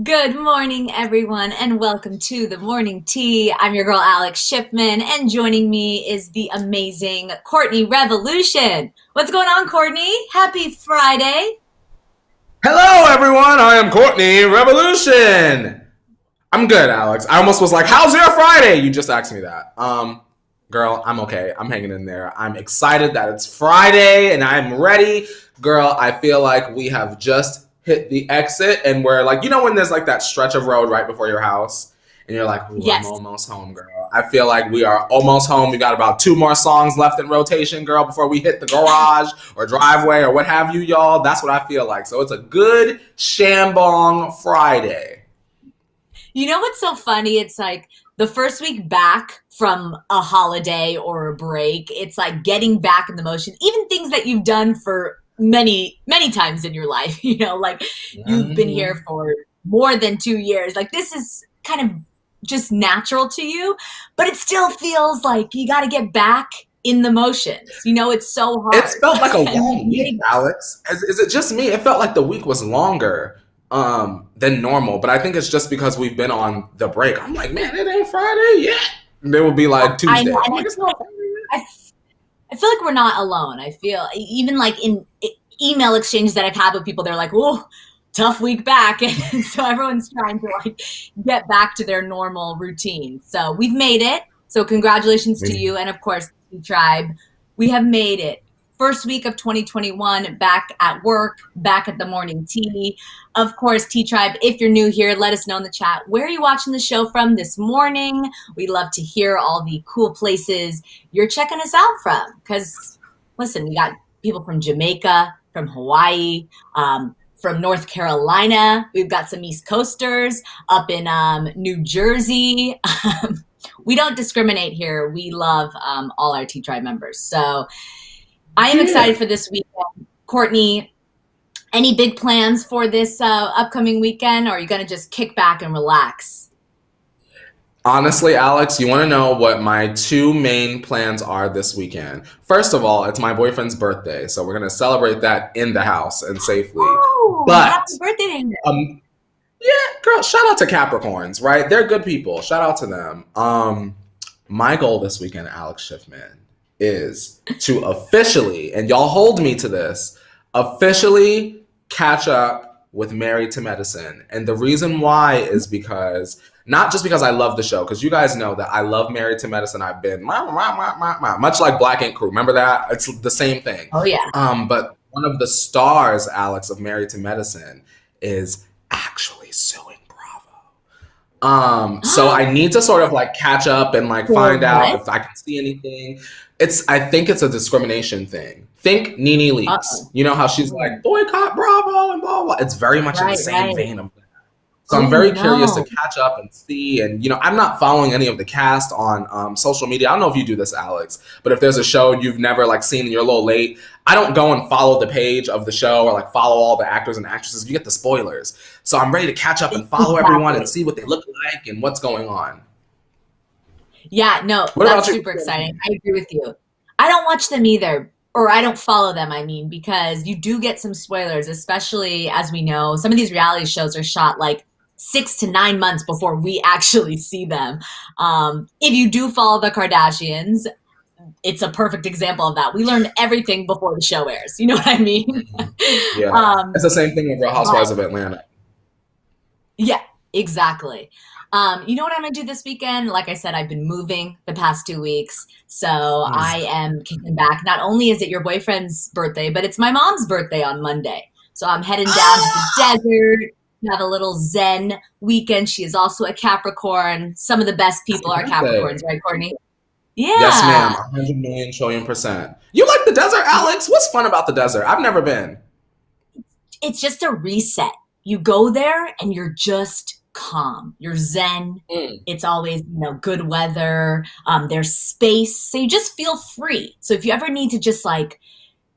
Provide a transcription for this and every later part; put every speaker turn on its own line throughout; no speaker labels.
Good morning, everyone, and welcome to the morning tea. I'm your girl, Alex Shipman, and joining me is the amazing Courtney Revolution. What's going on, Courtney? Happy Friday.
Hello, everyone. I am Courtney Revolution. I'm good, Alex. I almost was like, "How's your Friday?" You just asked me that. Girl, I'm okay. I'm hanging in there. I'm excited that it's Friday and I'm ready. Girl, I feel like we have just hit the exit and we're like, when there's like that stretch of road right before your house and you're like, "Ooh, I'm
Yes.
almost home, girl." I feel like we are almost home. We got about two more songs left in rotation, girl, before we hit the garage or driveway or what have you, y'all. That's what I feel like. So it's a good Shambong Friday.
You know what's so funny? It's like the first week back from a holiday or a break, it's like getting back in the motion, even things that you've done for many, many times in your life. Like you've been
Mhm.
here for more than 2 years. Like this is kind of just natural to you, but it still feels like you got to get back in the motions. It's so
It's
hard.
felt like a
And
long week, Alex. Is it just me? It felt like the week was longer than normal, but I think it's just because we've been on the break. I'm like, man, it ain't Friday yet. And it will be like
I know,
Tuesday. I'm
and
like, it's not Friday yet.
I I feel like we're not alone. I feel even like in email exchanges that I've had with people, they're like, "Oh, tough week back," and so everyone's trying to like get back to their normal routine. So we've made it. So congratulations to you, and of course, the tribe. We have made it. First week of 2021, back at work, back at the morning tea. Of course, Tea Tribe, if you're new here, let us know in the chat. Where are you watching the show from this morning? We'd love to hear all the cool places you're checking us out from. Because, listen, we got people from Jamaica, from Hawaii, from North Carolina. We've got some East Coasters up in New Jersey. We don't discriminate here. We love all our Tea Tribe members. So I am excited
Yeah.
for this weekend. Courtney, any big plans for this upcoming weekend, or are you going to just kick back and relax?
Honestly, Alex, you want to know what my two main plans are this weekend? First of all, it's my boyfriend's birthday, so we're going to celebrate that in the house and safely.
Oh,
But
happy birthday to him.
um, yeah, girl, shout out to Capricorns, right? They're good people. Shout out to them. My goal this weekend, Alex Schiffman, is to officially, and y'all hold me to this, officially catch up with Married to Medicine. And the reason why is because not just because I love the show, because you guys know that I love Married to Medicine. I've been much like Black Ink Crew. Remember that? It's the same thing.
Oh, yeah.
But one of the stars, Alex, of Married to Medicine is actually suing Bravo. So I need to sort of like catch up and like
For
find out
what?
if I can see anything. I think it's a discrimination thing. Think Nene Leaks.
Uh-oh.
You know how she's like boycott Bravo and blah blah. It's very much in the
Right,
same
right.
vein of that. So I'm
Oh,
very curious to
no.
catch up and see. And I'm not following any of the cast on social media. I don't know if you do this, Alex, but if there's a show you've never like seen and you're a little late, I don't go and follow the page of the show or like follow all the actors and actresses. You get the spoilers. So I'm ready to catch up and follow everyone and
Exactly.
see what they look like and what's going on.
Yeah, no,
What about
that's
you?
super exciting. I agree with you. I don't watch them either, or I don't follow them, I mean, because you do get some spoilers, especially as we know, some of these reality shows are shot like 6 to 9 months before we actually see them. If you do follow the Kardashians, it's a perfect example of that. We learn everything before the show airs. You know what I mean?
Mhm. Yeah. It's
um,
the same thing with Real
but
Housewives of Atlanta.
yeah, exactly. You know what I'm gonna do this weekend? Like I said, I've been moving the past 2 weeks, so
Mm.
I am kicking back. Not only is it your boyfriend's birthday, but it's my mom's birthday on Monday. So I'm heading down to the desert to have a little Zen weekend. She is also a Capricorn. Some of the best
Happy
people are Capricorns,
birthday.
right, Courtney?
Yes, ma'am.
Yeah.
100 million trillion percent. You like the desert, Alex? What's fun about the desert? I've never been.
It's just a reset. You go there and you're just calm. You're zen.
Mm.
It's always, good weather. There's space. So you just feel free. So if you ever need to just like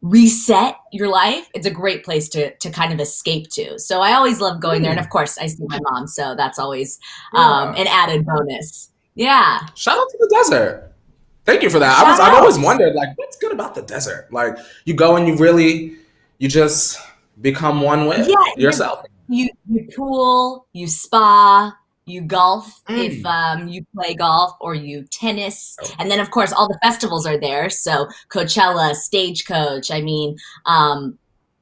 reset your life, it's a great place to kind of escape to. So I always love going there. And
Mm.
of course, I see my mom. So that's always
Yeah.
an added bonus. Yeah.
Shout out to the desert. Thank you for that.
Shout
I've always
out.
wondered, like, what's good about the desert? Like, you go and you just become one with
Yeah.
yourself.
You pool, you spa, you golf if you play golf, or you tennis. And then, of course, all the festivals are there. So Coachella, Stagecoach. I mean,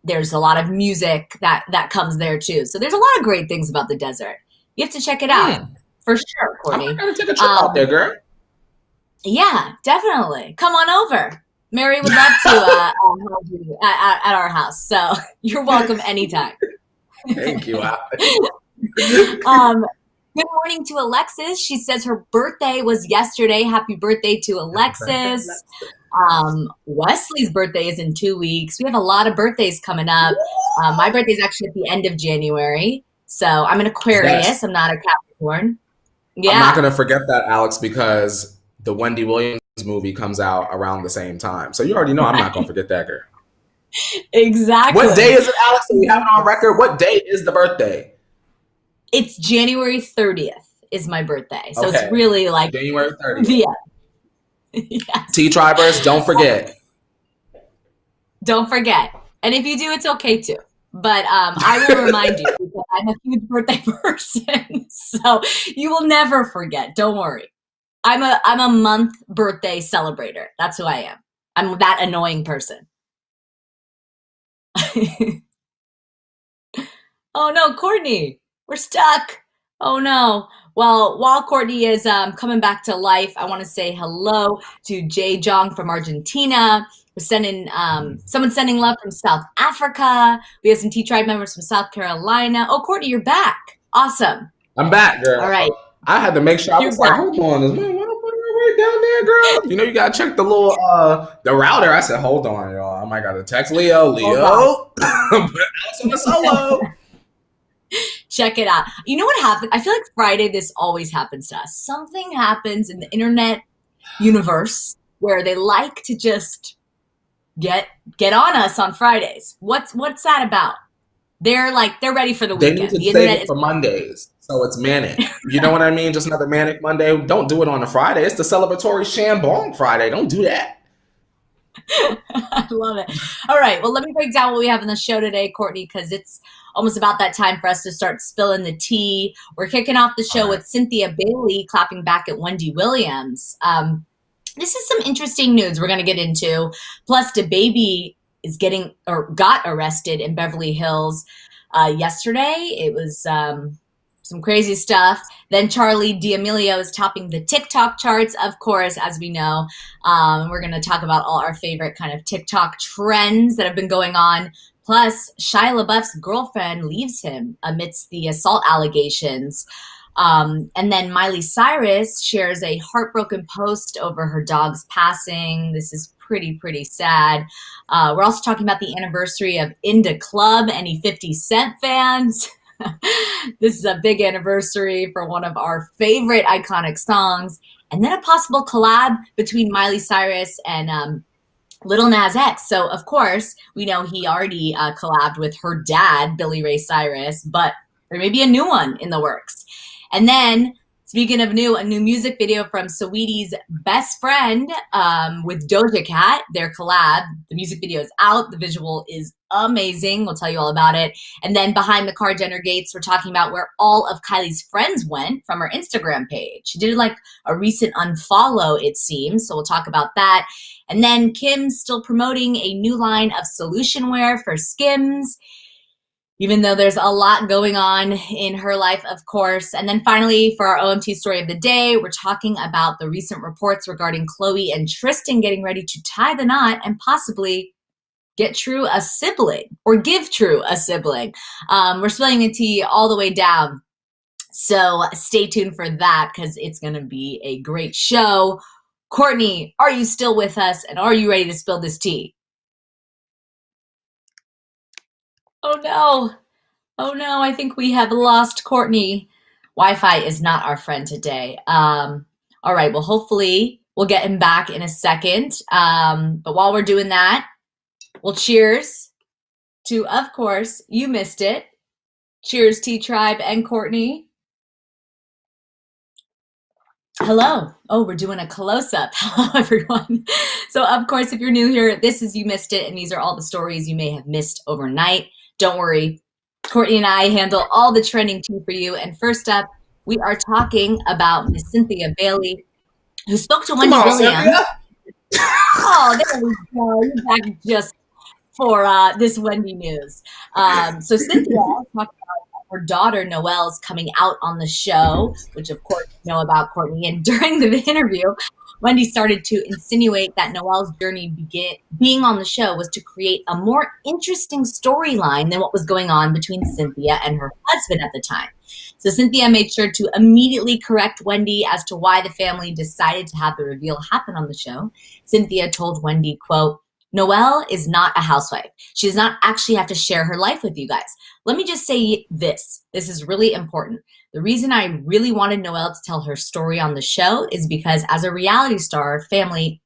there's a lot of music that comes there too. So there's a lot of great things about the desert. You have to check it out for sure, Courtney.
I'm gonna take a trip out there, girl.
Yeah, definitely. Come on over. Mary would love to have you at our house. So you're welcome anytime.
Thank you.
Good morning to Alexis. She says her birthday was yesterday. Happy birthday to Alexis. Wesley's birthday is in 2 weeks. We have a lot of birthdays coming up. My birthday is actually at the end of January. So I'm an Aquarius. Yes. I'm not a Capricorn. Yeah.
I'm not going to forget that, Alex, because the Wendy Williams movie comes out around the same time. So you already know I'm not going to forget that, girl.
Exactly.
What day is it, Alex? Do we have it on record? What day is the birthday?
It's January 30th is my birthday. So it's really like
January 30th.
Yeah. Yes.
T-Tribers, don't forget.
Don't forget. And if you do, it's okay too. But I will remind you because I'm a huge birthday person. So you will never forget. Don't worry. I'm a month birthday celebrator. That's who I am. I'm that annoying person. Oh no, Courtney, we're stuck. Oh no. Well, while Courtney is coming back to life, I want to say hello to Jay Jong from Argentina. We're sending someone sending love from South Africa. We have some T-Tribe members from South Carolina. Oh, Courtney, you're back. Awesome.
I'm back, girl.
All right.
I had to make sure. I was like, hold on, is my right down there, girl? You know, you gotta check the little the router. I said, hold on, y'all. I might gotta text Leo. Put Alex on the solo.
Check it out. You know what happened? I feel like Friday, this always happens to us. Something happens in the internet universe where they like to just get on us on Fridays. What's that about? They're ready for the weekend.
They need to save it for Mondays, so it's manic. You know what I mean? Just another manic Monday. Don't do it on a Friday. It's the celebratory Shambong Friday. Don't do that.
I love it. All right. Well, let me break down what we have in the show today, Courtney, because it's almost about that time for us to start spilling the tea. We're kicking off the show with Cynthia Bailey clapping back at Wendy Williams. This is some interesting news we're going to get into. Plus, DaBaby is got arrested in Beverly Hills yesterday. It was some crazy stuff. Then Charlie D'Amelio is topping the TikTok charts, of course, as we know. We're going to talk about all our favorite kind of TikTok trends that have been going on. Plus, Shia LaBeouf's girlfriend leaves him amidst the assault allegations. And then Miley Cyrus shares a heartbroken post over her dog's passing. This is pretty sad. We're also talking about the anniversary of In Da Club. Any 50 Cent fans? This is a big anniversary for one of our favorite iconic songs. And then a possible collab between Miley Cyrus and Lil Nas X. So, of course, we know he already collabed with her dad, Billy Ray Cyrus, but there may be a new one in the works. And then, speaking of a new music video from Saweetie's best friend with Doja Cat, their collab. The music video is out. The visual is amazing. We'll tell you all about it. And then behind the car Jenner gates, we're talking about where all of Kylie's friends went from her Instagram page. She did like a recent unfollow, it seems. So we'll talk about that. And then Kim's still promoting a new line of solution wear for Skims, even though there's a lot going on in her life, of course. And then finally, for our OMT story of the day, we're talking about the recent reports regarding Khloe and Tristan getting ready to tie the knot and possibly get True a sibling or give True a sibling. We're spilling the tea all the way down. So stay tuned for that because it's going to be a great show. Courtney, are you still with us? And are you ready to spill this tea? Oh no, I think we have lost Courtney. Wi-Fi is not our friend today. All right, well, hopefully we'll get him back in a second. But while we're doing that, well, cheers to, of course, you missed it. Cheers, T-Tribe and Courtney. Hello. Oh, we're doing a close-up. Hello, everyone. So, of course, if you're new here, this is You Missed It, and these are all the stories you may have missed overnight. Don't worry. Courtney and I handle all the trending tea for you. And first up, we are talking about Miss Cynthia Bailey, who spoke to
Come
Wendy
on,
Williams.
Cynthia.
Oh, there we go. You're back just for this Wendy news. So Cynthia talked about her daughter Noelle's coming out on the show, which of course you know about, Courtney. And during the interview, Wendy started to insinuate that Noelle's journey being on the show was to create a more interesting storyline than what was going on between Cynthia and her husband at the time. So Cynthia made sure to immediately correct Wendy as to why the family decided to have the reveal happen on the show. Cynthia told Wendy, quote, "Noelle is not a housewife. She does not actually have to share her life with you guys. Let me just say this. This is really important. The reason I really wanted Noelle to tell her story on the show is because as a reality star family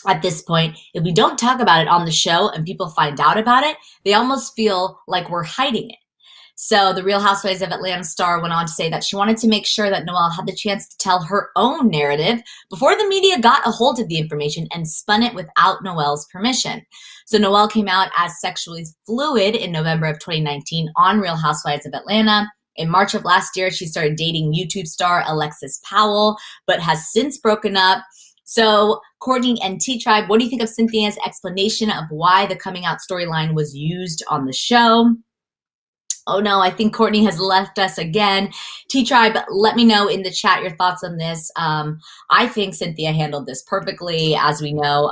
at this point, if we don't talk about it on the show and people find out about it, they almost feel like we're hiding it." So the Real Housewives of Atlanta star went on to say that she wanted to make sure that Noelle had the chance to tell her own narrative before the media got a hold of the information and spun it without Noelle's permission. So Noelle came out as sexually fluid in November of 2019 on Real Housewives of Atlanta. In March of last year, she started dating YouTube star Alexis Powell, but has since broken up. So Courtney and T-Tribe, what do you think of Cynthia's explanation of why the coming out storyline was used on the show? Oh no, I think Courtney has left us again. T-Tribe, let me know in the chat your thoughts on this. I think Cynthia handled this perfectly, as we know.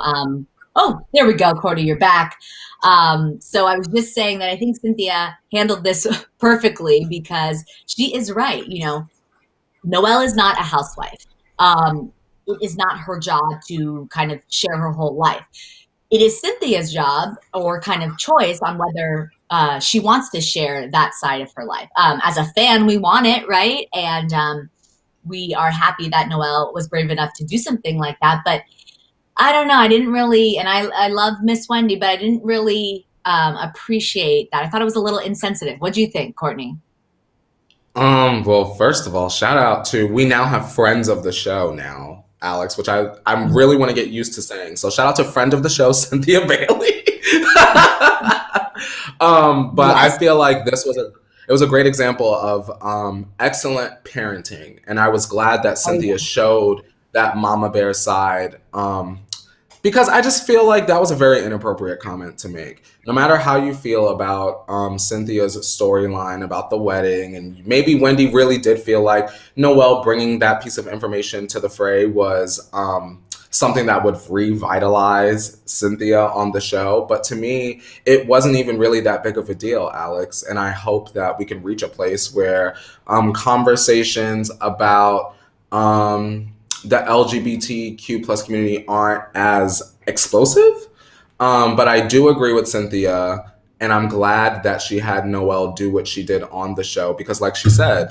Oh, there we go, Courtney, you're back. So I was just saying that I think Cynthia handled this perfectly because she is right. You know, Noelle is not a housewife. It is not her job to kind of share her whole life. It is Cynthia's job or kind of choice on whether she wants to share that side of her life. As a fan, we want it, right? And we are happy that Noelle was brave enough to do something like that. But I don't know. I didn't really, and I love Miss Wendy, but I didn't really appreciate that. I thought it was a little insensitive. What do you think, Courtney?
Well, first of all, shout out to, we now have friends of the show now, Alex, which I really want to get used to saying. So shout out to friend of the show, Cynthia Bailey. But
Yes.
I feel like it was a great example of excellent parenting, and I was glad that
Oh, yeah.
Cynthia showed that mama bear side. Because I just feel like that was a very inappropriate comment to make. No matter how you feel about Cynthia's storyline about the wedding, and maybe Wendy really did feel like Noelle bringing that piece of information to the fray was something that would revitalize Cynthia on the show. But to me, it wasn't even really that big of a deal, Alex. And I hope that we can reach a place where conversations about the LGBTQ plus community aren't as explosive. But I do agree with Cynthia, and I'm glad that she had Noelle do what she did on the show because, like she said,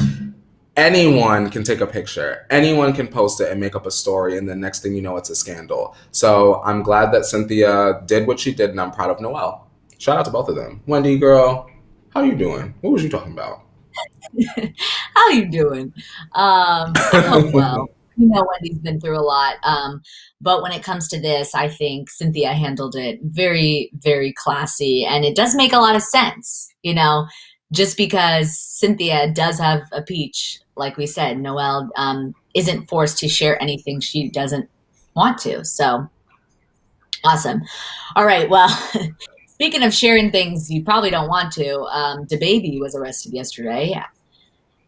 anyone can take a picture, anyone can post it and make up a story, and the next thing you know, it's a scandal. So I'm glad that Cynthia did what she did, and I'm proud of Noelle. Shout out to both of them. Wendy, girl, how you doing? What was you talking about?
How you doing? I hope well. You know, Wendy's been through a lot. But when it comes to this, I think Cynthia handled it very, very classy. And it does make a lot of sense, you know, just because Cynthia does have a peach, like we said, Noelle isn't forced to share anything she doesn't want to. So awesome. All right. Well, speaking of sharing things you probably don't want to, DaBaby was arrested yesterday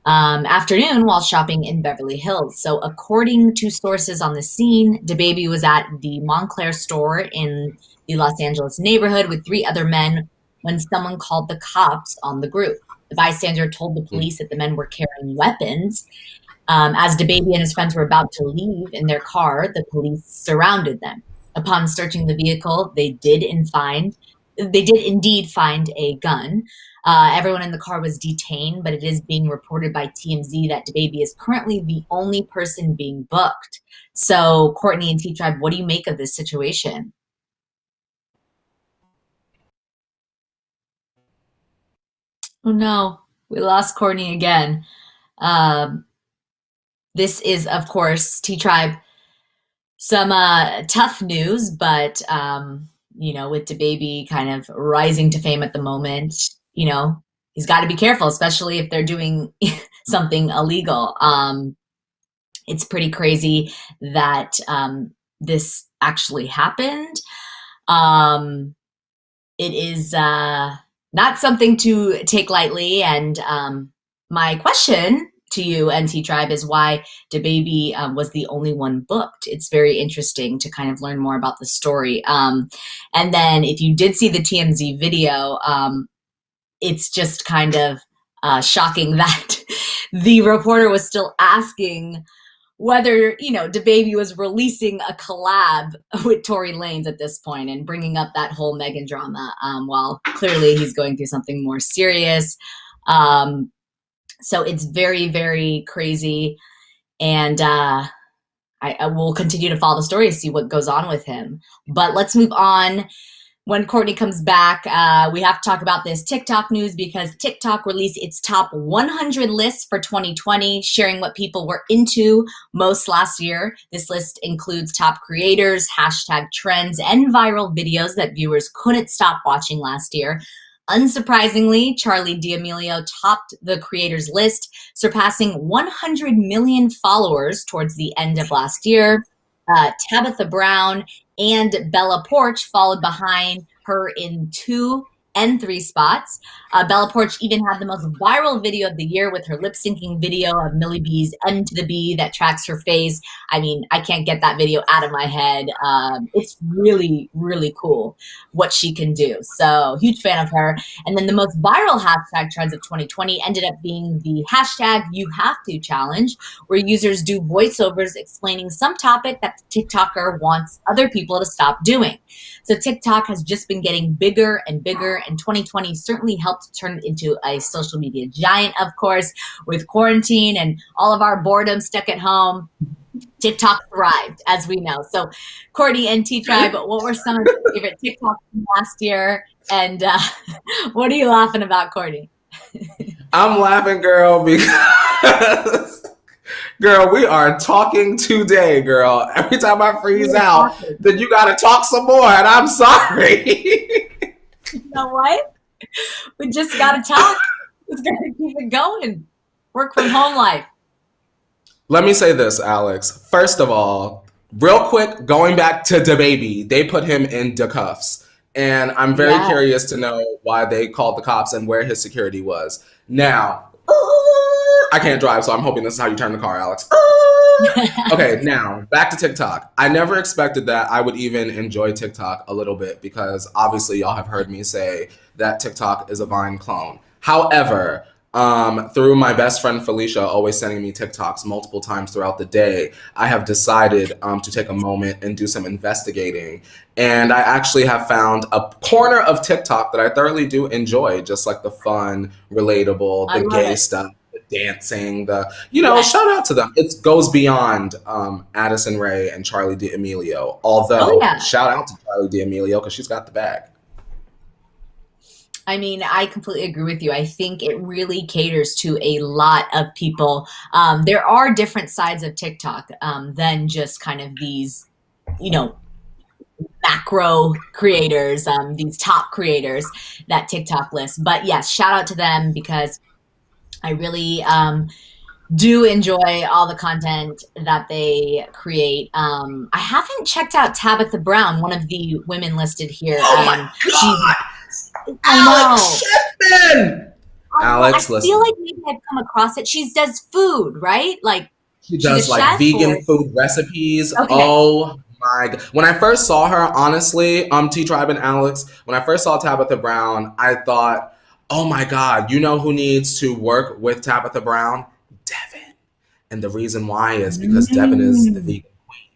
afternoon while shopping in Beverly Hills. So according to sources on the scene, DaBaby was at the Montclair store in the Los Angeles neighborhood with 3 other men when someone called the cops on the group. The bystander told the police that the men were carrying weapons. As DaBaby and his friends were about to leave in their car, the police surrounded them. Upon searching the vehicle, they did indeed find a gun. Everyone in the car was detained, but it is being reported by TMZ that DaBaby is currently the only person being booked. So, Courtney and T-Tribe, what do you make of this situation? Oh no, we lost Courtney again. Um, this is, of course, T-Tribe, some tough news, but you know, with DaBaby kind of rising to fame at the moment, you know, he's got to be careful, especially if they're doing something illegal. It's pretty crazy that this actually happened. It is not something to take lightly. And my question to you, NT Tribe, is why DaBaby was the only one booked. It's very interesting to kind of learn more about the story. And then if you did see the TMZ video, it's just kind of shocking that the reporter was still asking whether, DaBaby was releasing a collab with Tory Lanez at this point and bringing up that whole Meghan drama, while clearly he's going through something more serious. So it's very, very crazy. And I will continue to follow the story to see what goes on with him. But let's move on. When Courtney comes back, we have to talk about this TikTok news because TikTok released its top 100 lists for 2020, sharing what people were into most last year. This list includes top creators, hashtag trends, and viral videos that viewers couldn't stop watching last year. Unsurprisingly, Charli D'Amelio topped the creators list, surpassing 100 million followers towards the end of last year. Tabitha Brown and Bella Poarch followed behind her in 2 and 3 spots. Bella Poarch even had the most viral video of the year with her lip-syncing video of Millie B's M to the B that tracks her face. I mean, I can't get that video out of my head. It's really, really cool what she can do. So huge fan of her. And then the most viral hashtag trends of 2020 ended up being the hashtag You Have To challenge, where users do voiceovers explaining some topic that the TikToker wants other people to stop doing. So TikTok has just been getting bigger and bigger, and 2020 certainly helped turn it into a social media giant, of course, with quarantine and all of our boredom stuck at home. TikTok thrived, as we know. So, Courtney and T-Tribe, what were some of your favorite TikToks from last year? And what are you laughing about, Courtney?
I'm laughing, girl, because... Girl, we are talking today, girl. Every time I freeze out, then you gotta talk some more, and I'm sorry.
You know what? We just gotta talk. Just gotta keep it going. Work from home life.
Let me say this, Alex. First of all, real quick, going back to DaBaby, they put him in the cuffs. And I'm very curious to know why they called the cops and where his security was. Now, I can't drive, so I'm hoping this is how you turn the car, Alex. Okay, now, back to TikTok. I never expected that I would even enjoy TikTok a little bit because obviously y'all have heard me say that TikTok is a Vine clone. However, through my best friend Felicia always sending me TikToks multiple times throughout the day, I have decided to take a moment and do some investigating. And I actually have found a corner of TikTok that I thoroughly do enjoy, just like the fun, relatable, the gay stuff, the dancing, shout out to them. It goes beyond Addison Rae and Charli D'Amelio. Although, shout out to Charli D'Amelio because she's got the bag.
I mean, I completely agree with you. I think it really caters to a lot of people. There are different sides of TikTok than just kind of these, macro creators, these top creators that TikTok lists. But yes, shout out to them because I really do enjoy all the content that they create. I haven't checked out Tabitha Brown, one of the women listed here.
Oh my God! Alex Schiffman! Alex,
I feel like maybe I've come across it. She does food, right? Like
she does like vegan food recipes. Okay. Oh my God. When I first saw her, honestly, T-Tribe and Alex, when I first saw Tabitha Brown, I thought, oh my God, you know who needs to work with Tabitha Brown? Devin. And the reason why is because Devin is the vegan queen.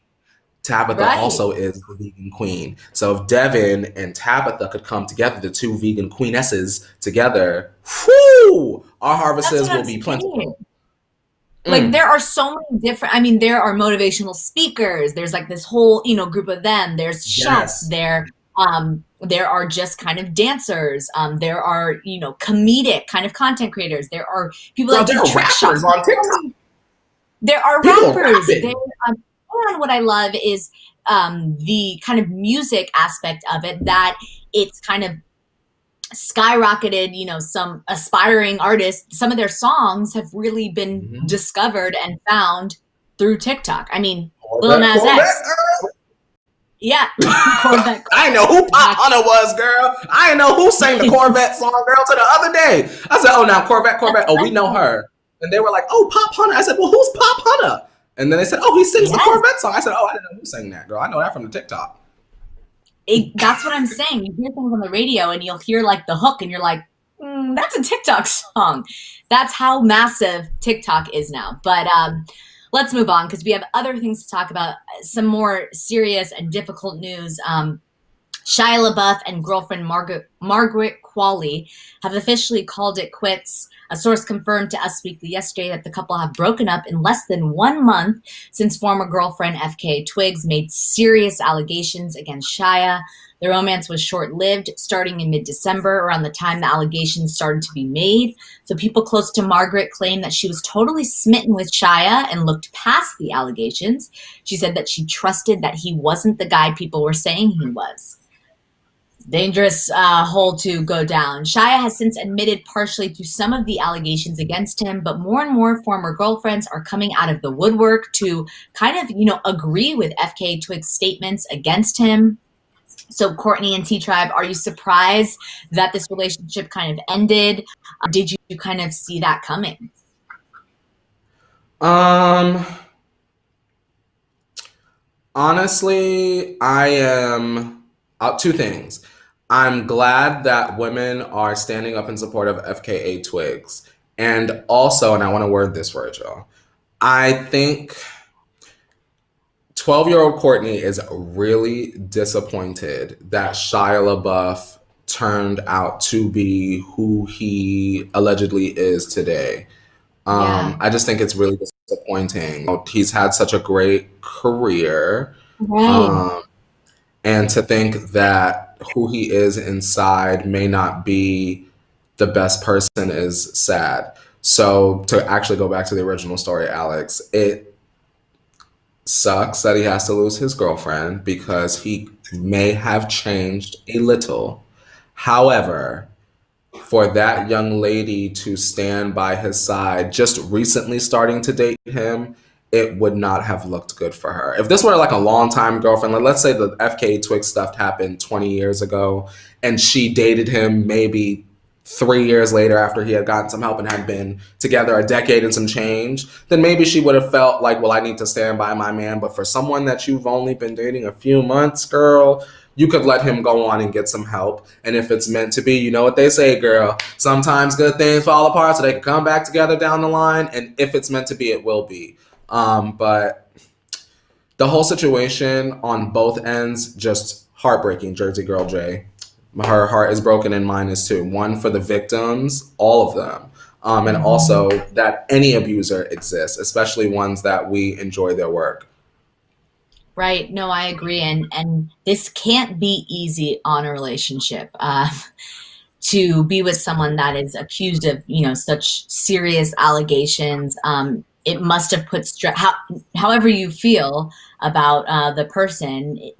Tabitha also is the vegan queen. So if Devin and Tabitha could come together, the two vegan queenesses together, whoo, our harvests will be plentiful.
Like there are so many different, there are motivational speakers. There's like this whole, group of them. There's chefs. There are just kind of dancers. There are, comedic kind of content creators. There are people that do trick shots
on TikTok.
There are rappers. And what I love is the kind of music aspect of it, that it's kind of skyrocketed, some aspiring artists, some of their songs have really been discovered and found through TikTok. I mean, Lil Nas X. Yeah.
Corvette. I didn't know who Pop Hunter was, girl. I didn't know who sang the Corvette song, girl, to the other day. I said, oh, now Corvette. Oh, we know her. And they were like, oh, Pop Hunter. I said, well, who's Pop Hunter? And then they said, oh, he sings the Corvette song. I said, oh, I didn't know who sang that, girl. I know that from the TikTok.
That's what I'm saying. You hear things on the radio and you'll hear like the hook and you're like, that's a TikTok song. That's how massive TikTok is now. But let's move on because we have other things to talk about. Some more serious and difficult news. Shia LaBeouf and girlfriend Margaret Qualley have officially called it quits. A source confirmed to Us Weekly yesterday that the couple have broken up in less than 1 month since former girlfriend FKA Twigs made serious allegations against Shia. The romance was short-lived, starting in mid-December, around the time the allegations started to be made. So people close to Margaret claim that she was totally smitten with Shia and looked past the allegations. She said that she trusted that he wasn't the guy people were saying he was. Dangerous hole to go down. Shia has since admitted partially to some of the allegations against him, but more and more former girlfriends are coming out of the woodwork to kind of, agree with FKA Twigs' statements against him. So Courtney and T-Tribe, are you surprised that this relationship kind of ended? Did you kind of see that coming?
Honestly, I am two things. I'm glad that women are standing up in support of FKA Twigs. And also, and I want to word this word, y'all, I think 12-year-old Courtney is really disappointed that Shia LaBeouf turned out to be who he allegedly is today. I just think it's really disappointing. He's had such a great career.
Right.
And to think that who he is inside may not be the best person is sad. So to actually go back to the original story, Alex, it sucks that he has to lose his girlfriend because he may have changed a little. However, for that young lady to stand by his side, just recently starting to date him, it would not have looked good for her. If this were like a long-time girlfriend, like let's say the FKA Twigs stuff happened 20 years ago and she dated him maybe 3 years later after he had gotten some help and had been together a decade and some change, then maybe she would have felt like, well, I need to stand by my man. But for someone that you've only been dating a few months, girl, you could let him go on and get some help. And if it's meant to be, you know what they say, girl, sometimes good things fall apart so they can come back together down the line. And if it's meant to be, it will be. But the whole situation on both ends, just heartbreaking, Jersey Girl J. Her heart is broken and mine is too. One, for the victims, all of them. And also that any abuser exists, especially ones that we enjoy their work.
Right. No, I agree. And this can't be easy on a relationship. To be with someone that is accused of, such serious allegations. It must have put stress, however you feel about the person, it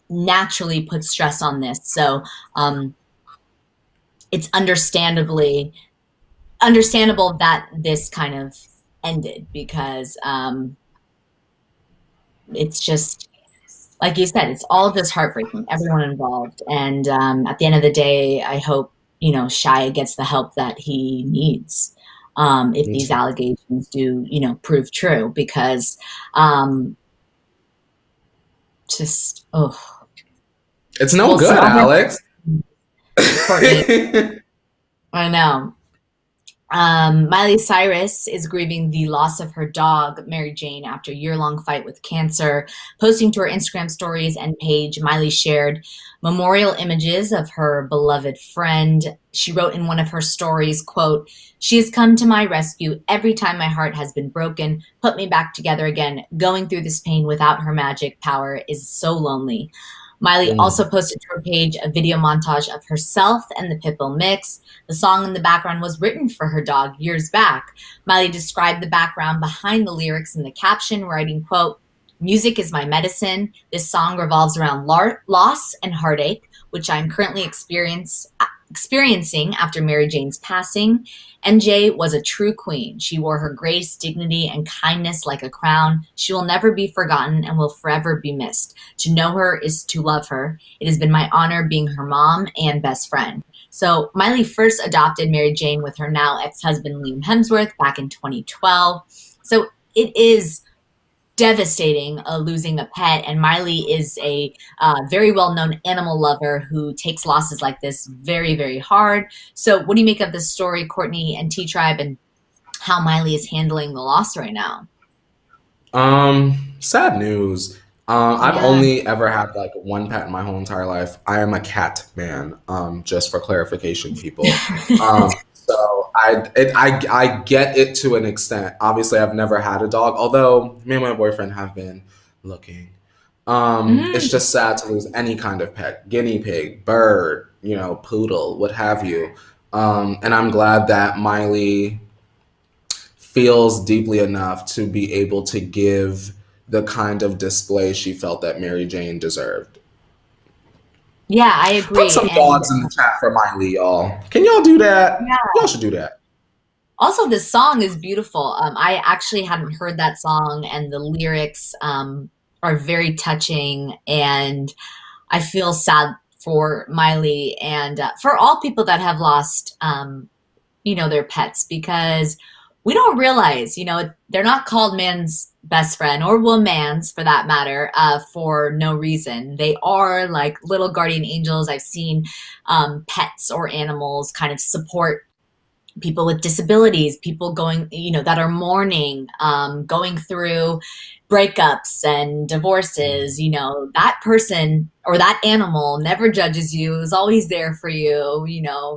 naturally puts stress on this. So it's understandable that this kind of ended because it's just, like you said, it's all just heartbreaking, everyone involved. And at the end of the day, I hope, Shia gets the help that he needs. If these allegations do, prove true, because it's
no good, Alex.
I know. Miley Cyrus is grieving the loss of her dog, Mary Jane, after a year-long fight with cancer. Posting to her Instagram stories and page, Miley shared memorial images of her beloved friend. She wrote in one of her stories, quote, "She has come to my rescue every time my heart has been broken, put me back together again. Going through this pain without her magic power is so lonely." Miley also posted to her page a video montage of herself and the Pitbull mix. The song in the background was written for her dog years back. Miley described the background behind the lyrics in the caption, writing, quote, "Music is my medicine. This song revolves around loss and heartache, which I'm currently experiencing after Mary Jane's passing. MJ was a true queen. She wore her grace, dignity, and kindness like a crown. She will never be forgotten and will forever be missed. To know her is to love her. It has been my honor being her mom and best friend. So Miley first adopted Mary Jane with her now ex-husband Liam Hemsworth back in 2012. So it is devastating losing a pet, and Miley is a very well-known animal lover who takes losses like this very, very hard. So what do you make of this story, Courtney and T-Tribe, and how Miley is handling the loss right now?
Sad news. I've only ever had like one pet in my whole entire life. I am a cat man, just for clarification, people. So I get it to an extent. Obviously, I've never had a dog, although me and my boyfriend have been looking. It's just sad to lose any kind of pet, guinea pig, bird, poodle, what have you. And I'm glad that Miley feels deeply enough to be able to give the kind of display she felt that Mary Jane deserved.
Yeah, I agree.
Put some dogs in the chat for Miley, y'all. Can y'all do that?
Yeah.
Y'all should do that.
Also, this song is beautiful. I actually hadn't heard that song, and the lyrics are very touching, and I feel sad for Miley and for all people that have lost, their pets, because we don't realize, they're not called man's best friend or woman's for that matter, for no reason. They are like little guardian angels. I've seen pets or animals kind of support people with disabilities, people going, that are mourning, going through breakups and divorces. That person or that animal never judges you, is always there for you,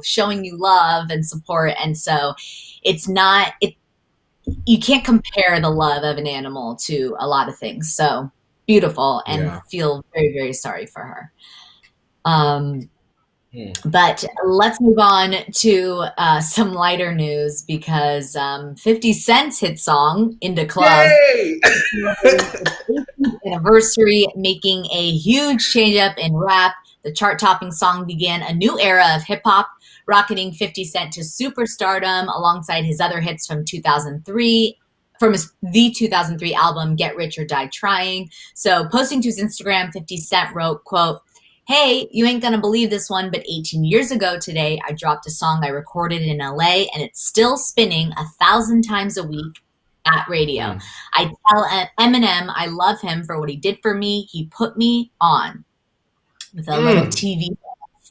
showing you love and support. And so you can't compare the love of an animal to a lot of things. So beautiful, and feel very, very sorry for her. But let's move on to some lighter news, because 50 Cent's hit song, In the Club, anniversary, making a huge change up in rap. The chart-topping song began a new era of hip-hop, rocketing 50 Cent to superstardom alongside his other hits from 2003, from the 2003 album Get Rich or Die Trying. So posting to his Instagram, 50 Cent wrote, quote, "Hey, you ain't gonna believe this one, but 18 years ago today, I dropped a song I recorded in LA, and it's still spinning 1,000 times a week at radio. I tell Eminem I love him for what he did for me. He put me on," with a little TV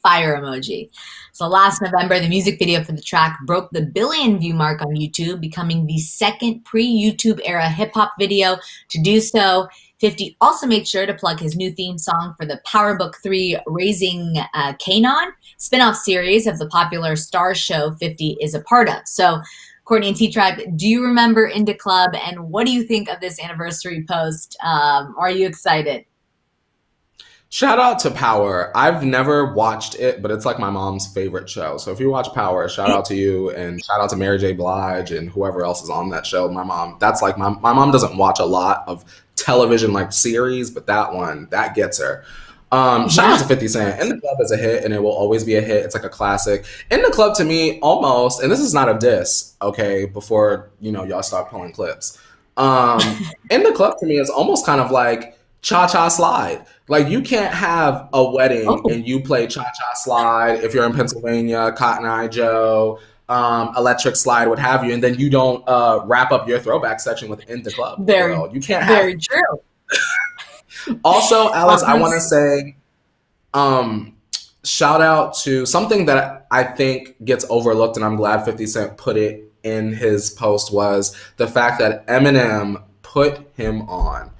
fire emoji. So last November, the music video for the track broke the 1 billion view mark on YouTube, becoming the second pre-YouTube era hip-hop video to do so. 50 also made sure to plug his new theme song for the Power Book 3 Raising Kanan spin-off series of the popular Star show 50 is a part of. So Courtney and T-Tribe, do you remember In the Club, and what do you think of this anniversary post? Are you excited?
Shout out to Power. I've never watched it, but it's like my mom's favorite show. So if you watch Power, shout out to you, and shout out to Mary J. Blige and whoever else is on that show. My mom, that's like my mom doesn't watch a lot of television like series, but that gets her. Shout out to 50 Cent. In the Club is a hit, and it will always be a hit. It's like a classic. In the Club to me almost, and this is not a diss, okay, before y'all start pulling clips. In the Club to me is almost kind of like Cha-Cha Slide. Like, you can't have a wedding and you play Cha-Cha Slide if you're in Pennsylvania, Cotton Eye Joe, Electric Slide, what have you, and then you don't wrap up your throwback section with In the Club. You can't have
very true.
Also, Alex, I want to say shout out to something that I think gets overlooked, and I'm glad 50 Cent put it in his post, was the fact that Eminem put him on.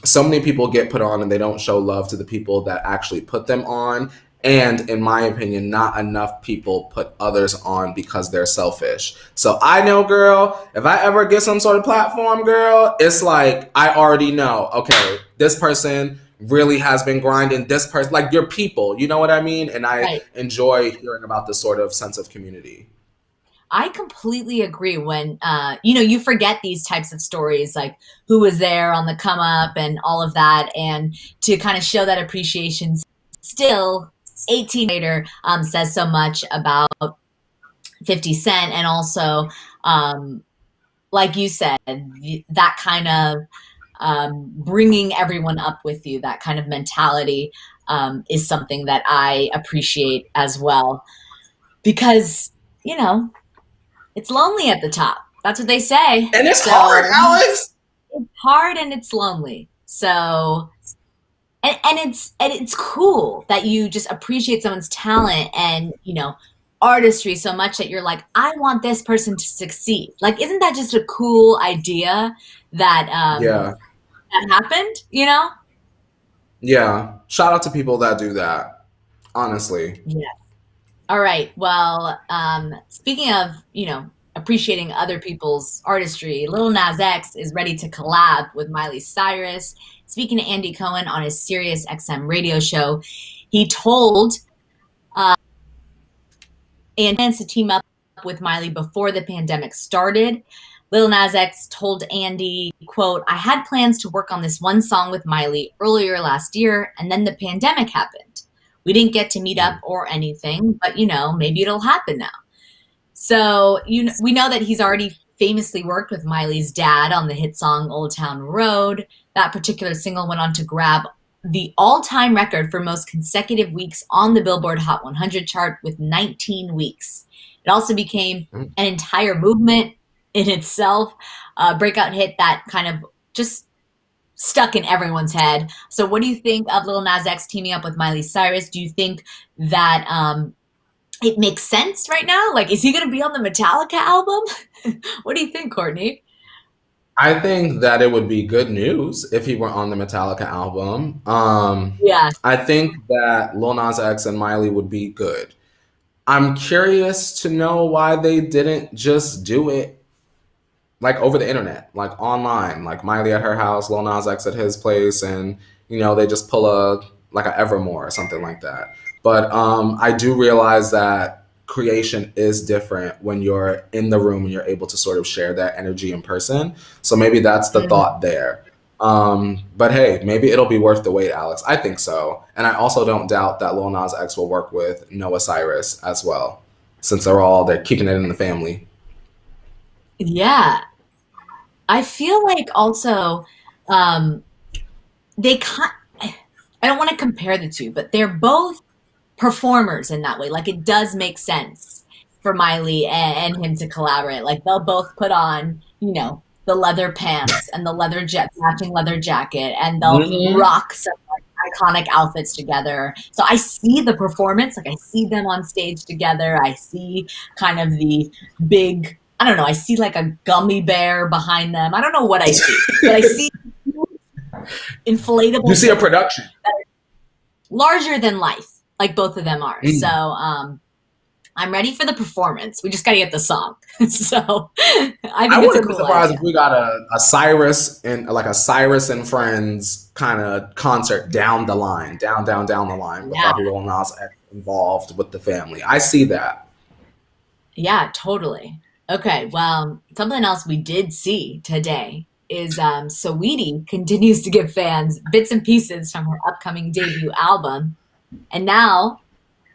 So many people get put on and they don't show love to the people that actually put them on. And in my opinion, not enough people put others on because they're selfish. So I know, girl, if I ever get some sort of platform, girl, it's like, I already know, okay, this person really has been grinding, this person, like, your people, you know what I mean? And I enjoy hearing about this sort of sense of community.
I completely agree. When, you forget these types of stories, like who was there on the come up and all of that. And to kind of show that appreciation still 18 later says so much about 50 Cent, and also, like you said, that kind of bringing everyone up with you, that kind of mentality is something that I appreciate as well. Because, you know, it's lonely at the top. That's what they say.
And it's hard, Alex.
It's hard and it's lonely. So, and it's cool that you just appreciate someone's talent and, you know, artistry so much that you're like, I want this person to succeed. Like, isn't that just a cool idea that that happened, you know?
Yeah. Shout out to people that do that. Honestly.
Yeah. All right. Well, speaking of, you know, appreciating other people's artistry, Lil Nas X is ready to collab with Miley Cyrus. Speaking to Andy Cohen on his Sirius XM radio show, he told and plans to team up with Miley before the pandemic started. Lil Nas X told Andy, quote, I had plans to work on this one song with Miley earlier last year, and then the pandemic happened. We didn't get to meet up or anything, but, you know, maybe it'll happen now. So we know that he's already famously worked with Miley's dad on the hit song Old Town Road. That particular single went on to grab the all-time record for most consecutive weeks on the Billboard Hot 100 chart with 19 weeks. It also became an entire movement in itself, a breakout hit that kind of just stuck in everyone's head. So what do you think of Lil Nas X teaming up with Miley Cyrus? Do you think that it makes sense right now? Like, is he going to be on the Metallica album? What do you think, Courtney?
I think that it would be good news if he were on the Metallica album.
Yeah.
I think that Lil Nas X and Miley would be good. I'm curious to know why they didn't just do it like over the internet, like online, like Miley at her house, Lil Nas X at his place, and, you know, they just pull a Evermore or something like that. But I do realize that creation is different when you're in the room and you're able to sort of share that energy in person. So maybe that's the thought there. But hey, maybe it'll be worth the wait, Alex. I think so. And I also don't doubt that Lil Nas X will work with Noah Cyrus as well, since they're keeping it in the family.
Yeah. I feel like also I don't want to compare the two, but they're both performers in that way. Like, it does make sense for Miley and him to collaborate. Like, they'll both put on, you know, the leather pants and the matching leather jacket, and they'll rock some like iconic outfits together. So I see the performance, like I see them on stage together. I see kind of the big, I don't know, I see like a gummy bear behind them. I don't know what I see, but I see inflatable.
You see a production.
Larger than life, like both of them are. So I'm ready for the performance. We just got to get the song. So I wouldn't be surprised
if we got a Cyrus and Friends kind of concert down the line, down the line, without Lil Nas X involved with the family. I see that. Yeah,
totally. Okay, well, something else we did see today is Saweetie continues to give fans bits and pieces from her upcoming debut album, and now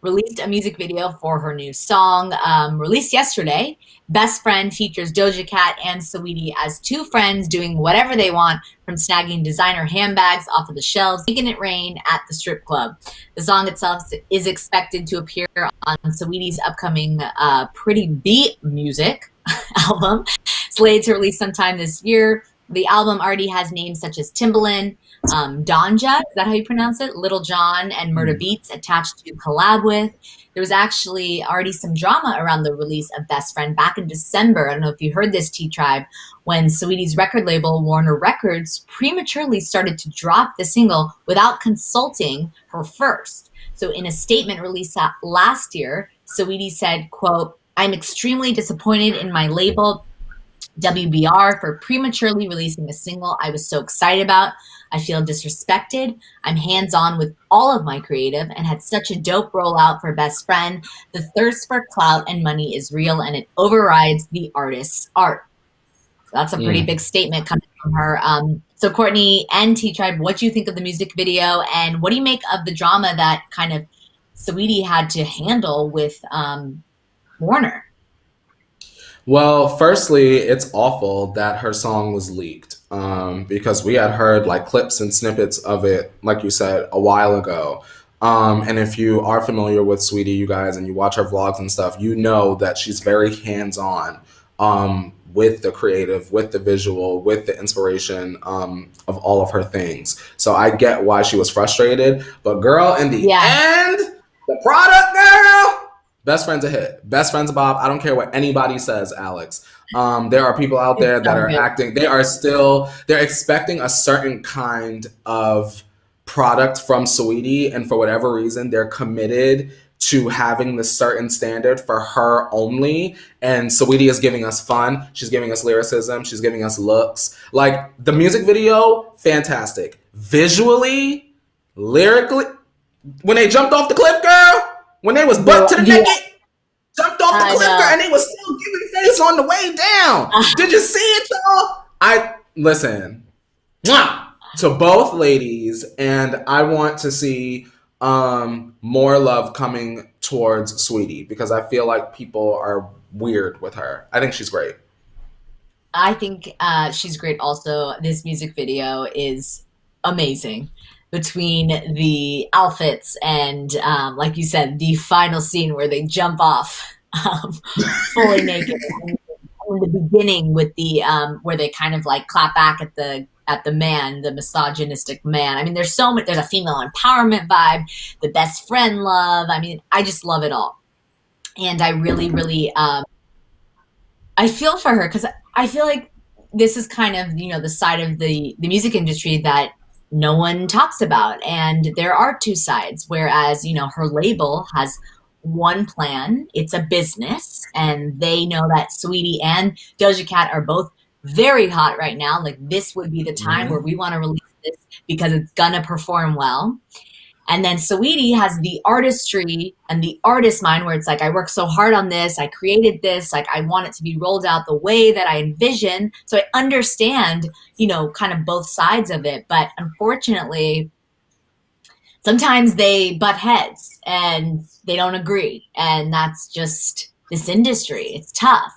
released a music video for her new song, released yesterday. Best Friend features Doja Cat and Saweetie as two friends doing whatever they want, from snagging designer handbags off of the shelves, making it rain at the strip club. The song itself is expected to appear on Saweetie's upcoming Pretty Beat music album, slated to release sometime this year. The album already has names such as Timbaland, Donja, is that how you pronounce it? Little John, and Murda Beats attached to collab with. There was actually already some drama around the release of Best Friend back in December. I don't know if you heard this, T-Tribe, when Saweetie's record label, Warner Records, prematurely started to drop the single without consulting her first. So in a statement released last year, Saweetie said, quote, I'm extremely disappointed in my label, WBR, for prematurely releasing a single I was so excited about. I feel disrespected. I'm hands-on with all of my creative and had such a dope rollout for Best Friend. The thirst for clout and money is real, and it overrides the artist's art. So that's a pretty big statement coming from her. So Courtney and T-Tribe, what do you think of the music video, and what do you make of the drama that kind of Saweetie had to handle with Warner.
Well, firstly, it's awful that her song was leaked because we had heard like clips and snippets of it, like you said, a while ago. And if you are familiar with Sweetie, you guys, and you watch her vlogs and stuff, you know that she's very hands-on with the creative, with the visual, with the inspiration of all of her things. So I get why she was frustrated. But girl, in the end, the product, girl, best friend's a hit. Best friend's a bop. I don't care what anybody says, Alex. There are people out there that are acting. They're expecting a certain kind of product from Saweetie, and for whatever reason, they're committed to having this certain standard for her only. And Saweetie is giving us fun. She's giving us lyricism. She's giving us looks. Like the music video, fantastic. Visually, lyrically, when they jumped off the cliff, girl, when they was butt to the naked, jumped off the cliff, girl, and they was still giving face on the way down. Did you see it, y'all? Listen, mwah, to both ladies, and I want to see more love coming towards Saweetie because I feel like people are weird with her. I think she's great.
I think she's great also. This music video is amazing. Between the outfits and, like you said, the final scene where they jump off fully naked. And in the beginning with the where they kind of like clap back at the man, the misogynistic man. I mean, there's so much. There's a female empowerment vibe, the best friend love. I mean, I just love it all, and I really, really, I feel for her because I feel like this is kind of the side of the music industry that no one talks about, and there are two sides, whereas her label has one plan. It's a business, and they know that Saweetie and Doja Cat are both very hot right now. Like, this would be the time where we want to release this because it's gonna perform well. And then Saweetie has the artistry and the artist mind where it's like, I worked so hard on this, I created this, like I want it to be rolled out the way that I envision. So I understand, kind of both sides of it. But unfortunately, sometimes they butt heads and they don't agree. And that's just this industry. It's tough.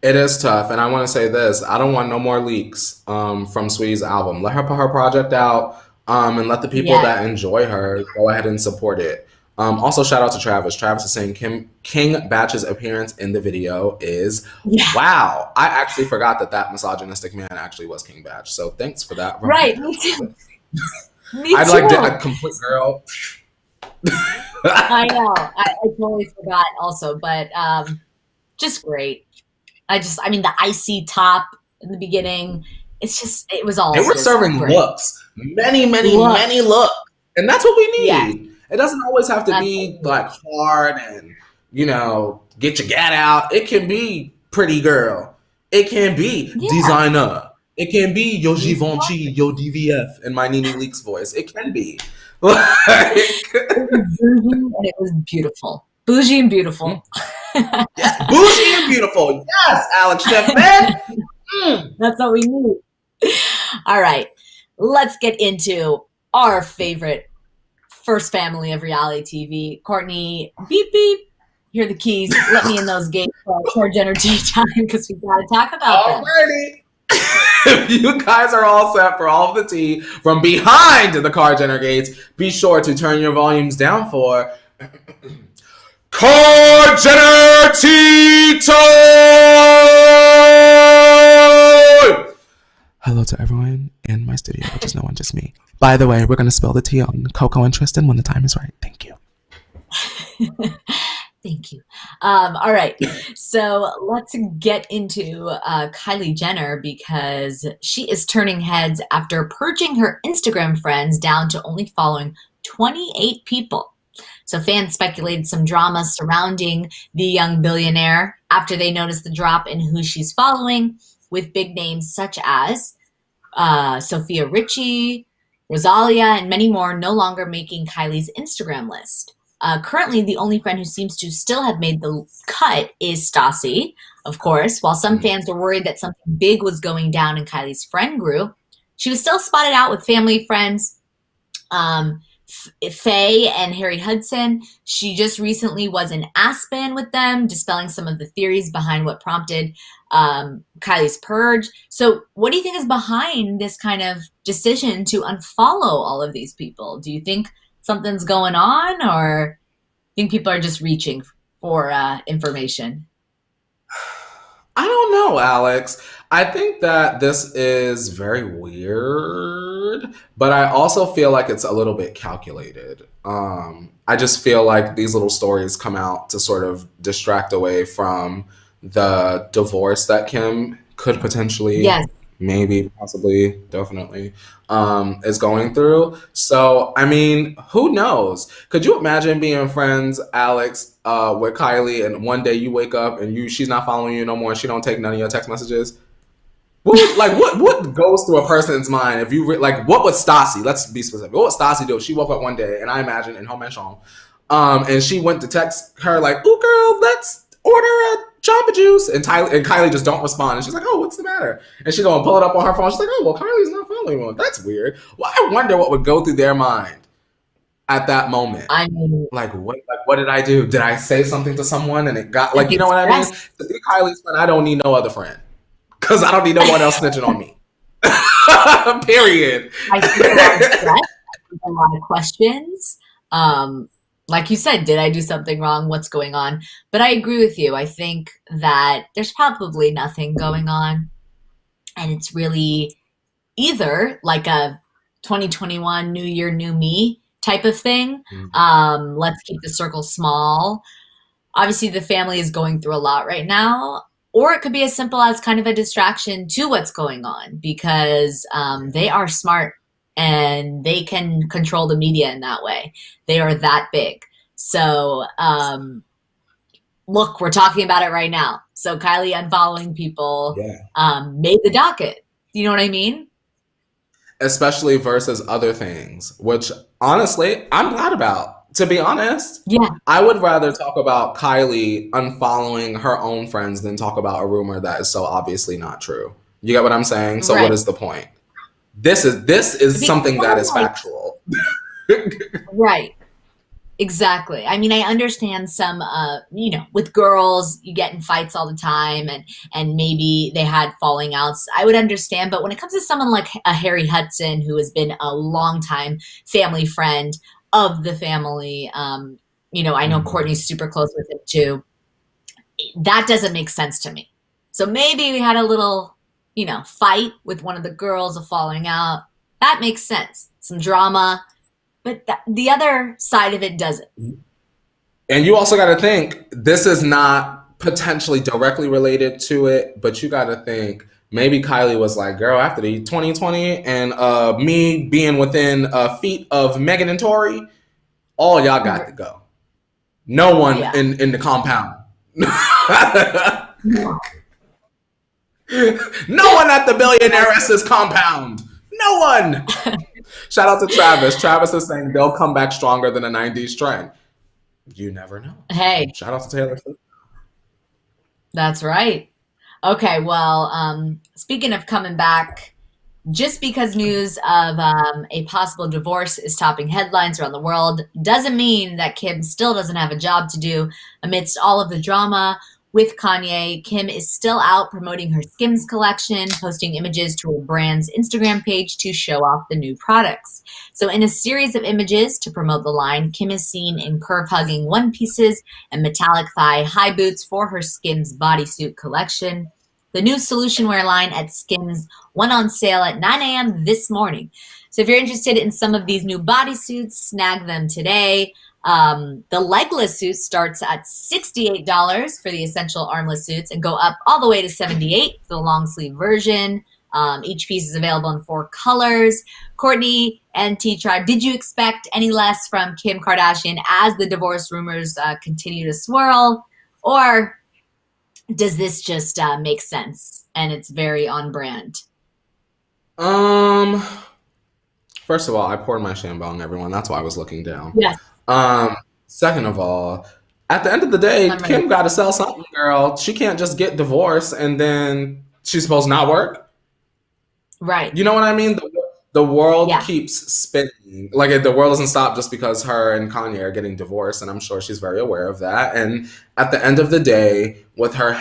It is tough. And I want to say this. I don't want no more leaks from Saweetie's album. Let her put her project out. And let the people that enjoy her go ahead and support it. Also, shout out to Travis. Travis is saying King Batch's appearance in the video is wow. I actually forgot that misogynistic man actually was King Batch. So thanks for that.
Right, me too.
I'd like a complete girl.
I know. I totally forgot also, but just great. I mean, the icy top in the beginning. It was all.
They were serving looks. Many looks. And that's what we need. Yeah. It doesn't always have to be like hard and, get your gat out. It can be pretty girl. It can be designer. It can be yo Givenchy, yo DVF in my Nene Leakes voice. It can be.
It was bougie and it was beautiful. Bougie and beautiful.
Yes, bougie and beautiful. Yes, Alex Chefman.
That's what we need. All right, let's get into our favorite first family of reality TV. Courtney, beep, beep. Here are the keys. Let me in those gates for Jenner tea time because we got to talk about them.
Alrighty. If you guys are all set for all of the tea from behind the Car Jenner gates, be sure to turn your volumes down for Car Jenner tea time! Hello to everyone in my studio, which is no one, just me. By the way, we're going to spill the tea on Coco and Tristan when the time is right. Thank you.
Thank you. All right. So let's get into Kylie Jenner because she is turning heads after purging her Instagram friends down to only following 28 people. So fans speculated some drama surrounding the young billionaire after they noticed the drop in who she's following, with big names such as Sophia Richie, Rosalia, and many more no longer making Kylie's Instagram list. Currently, the only friend who seems to still have made the cut is Stassi, of course. While some fans were worried that something big was going down in Kylie's friend group, she was still spotted out with family friends. Faye and Harry Hudson. She just recently was in Aspen with them, dispelling some of the theories behind what prompted Kylie's purge. So what do you think is behind this kind of decision to unfollow all of these people? Do you think something's going on, or think people are just reaching for information?
I don't know, Alex. I think that this is very weird, but I also feel like it's a little bit calculated. I just feel like these little stories come out to sort of distract away from the divorce that Kim could potentially,
Yes.
maybe, possibly, definitely, is going through. So, I mean, who knows? Could you imagine being friends, Alex, with Kylie, and one day you wake up and she's not following you no more, and she don't take none of your text messages? What goes through a person's mind if you what would Stassi? Let's be specific. What would Stassi do if she woke up one day, and I imagine in Home and Sean, and she went to text her like, "Ooh, girl, let's order a Jamba Juice," and Kylie just don't respond, and she's like, "Oh, what's the matter?" And she go and pull it up on her phone. She's like, "Oh, well, Kylie's not following me. That's weird." Well, I wonder what would go through their mind at that moment.
I mean,
what did I do? Did I say something to someone and it got you know what I mean? To be Kylie's friend, I don't need no other friend. Because I don't need no one else snitching on me. Period.
I feel a lot of stress. I think a lot of questions. Like you said, did I do something wrong? What's going on? But I agree with you. I think that there's probably nothing going on. And it's really either like a 2021 New Year, New Me type of thing. Let's keep the circle small. Obviously, the family is going through a lot right now. Or it could be as simple as kind of a distraction to what's going on, because they are smart and they can control the media in that way. They are that big. So, look, we're talking about it right now. So Kylie unfollowing people made the docket. You know what I mean?
Especially versus other things, which honestly, I'm glad about. To be honest, I would rather talk about Kylie unfollowing her own friends than talk about a rumor that is so obviously not true. You get what I'm saying? So what is the point? This is something that is factual.
Right. Exactly. I mean, I understand some, with girls, you get in fights all the time, and maybe they had falling outs. I would understand. But when it comes to someone like a Harry Hudson, who has been a longtime family friend of the family, I know Courtney's super close with him too. That doesn't make sense to me. So maybe we had a little, fight with one of the girls, a falling out. That makes sense. Some drama. But the other side of it doesn't.
And you also got to think, this is not potentially directly related to it, but you got to think, maybe Kylie was like, girl, after the 2020 and me being within feet of Megan and Tori, all y'all got to go. No one in the compound. No one at the Billionairesses compound. No one. Shout out to Travis. Travis is saying they'll come back stronger than a 90s trend. You never know.
Hey.
Shout out to Taylor Swift.
That's right. Okay, well, speaking of coming back, just because news of a possible divorce is topping headlines around the world doesn't mean that Kim still doesn't have a job to do. Amidst all of the drama with Kanye, Kim is still out promoting her Skims collection, posting images to her brand's Instagram page to show off the new products. So in a series of images to promote the line, Kim is seen in curve-hugging one pieces and metallic thigh high boots for her Skims bodysuit collection. The new solution wear line at Skims went on sale at 9 a.m. this morning. So if you're interested in some of these new bodysuits, snag them today. The legless suit starts at $68 for the essential armless suits and go up all the way to $78 for the long sleeve version. Each piece is available in 4 colors. Courtney and T-Tribe, did you expect any less from Kim Kardashian as the divorce rumors continue to swirl? Or does this just make sense and it's very on brand?
First of all, I poured my Chambon, everyone. That's why I was looking down.
Yes.
Second of all, at the end of the day, Kim got to sell something, girl. She can't just get divorced and then she's supposed to not work.
Right.
You know what I mean? The world
Yeah.
keeps spinning. Like, the world doesn't stop just because her and Kanye are getting divorced, and I'm sure she's very aware of that. And at the end of the day, with her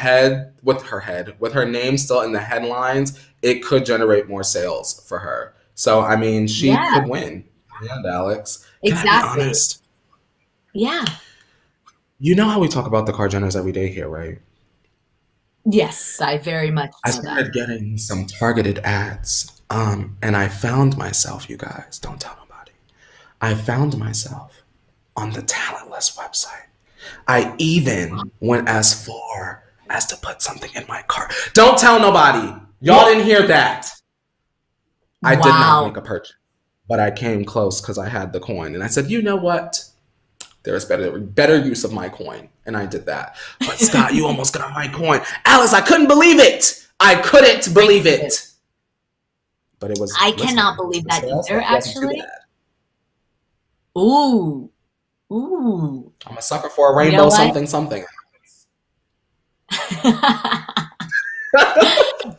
name still in the headlines, it could generate more sales for her. So, I mean, she
Yeah,
could win. And Alex, can I be
exactly.
honest?
Yeah.
You know how we talk about the Kardashians every day here, right?
Yes, I very much
I
know that.
started getting some targeted ads. And I found myself, you guys, don't tell nobody. I found myself on the Talentless website. I even went as far as to put something in my cart. Don't tell nobody. Y'all didn't hear that. I did not make
Wow.
a purchase, but I came close because I had the coin. And I said, you know what? There's better use of my coin. And I did that. But Scott, you almost got my coin. Alice, I couldn't believe it. I couldn't believe it. But it was,
I
listen,
cannot believe
the
that
sales
either,
wasn't too
actually.
bad.
Ooh. Ooh.
I'm a sucker for a
You know
rainbow
what?
something something.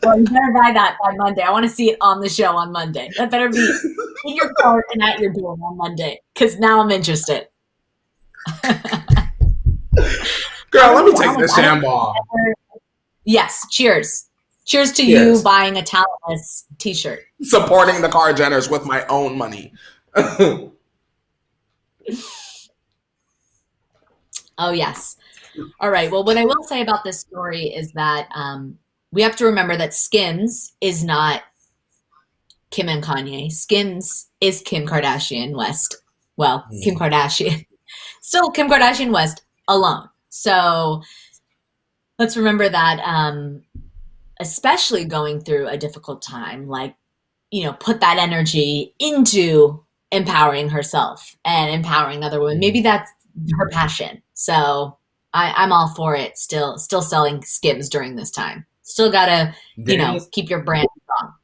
Well, you better buy that by Monday. I want to see it on the show on Monday. That better be in your cart and at your door on Monday, because now I'm interested.
Girl, let me take
Honest,
this shambong.
yes, cheers. Cheers to you
Cheers.
buying a Talentless t-shirt.
Supporting the Kardashians with my own money.
Oh, yes. All right. Well, what I will say about this story is that we have to remember that Skims is not Kim and Kanye. Skims is Kim Kardashian West. Well, Kim Kardashian. Still Kim Kardashian West alone. So let's remember that, especially going through a difficult time, like, put that energy into empowering herself and empowering other women. Maybe that's her passion. So I'm all for it. Still selling Skims during this time. Still gotta, keep your brand strong.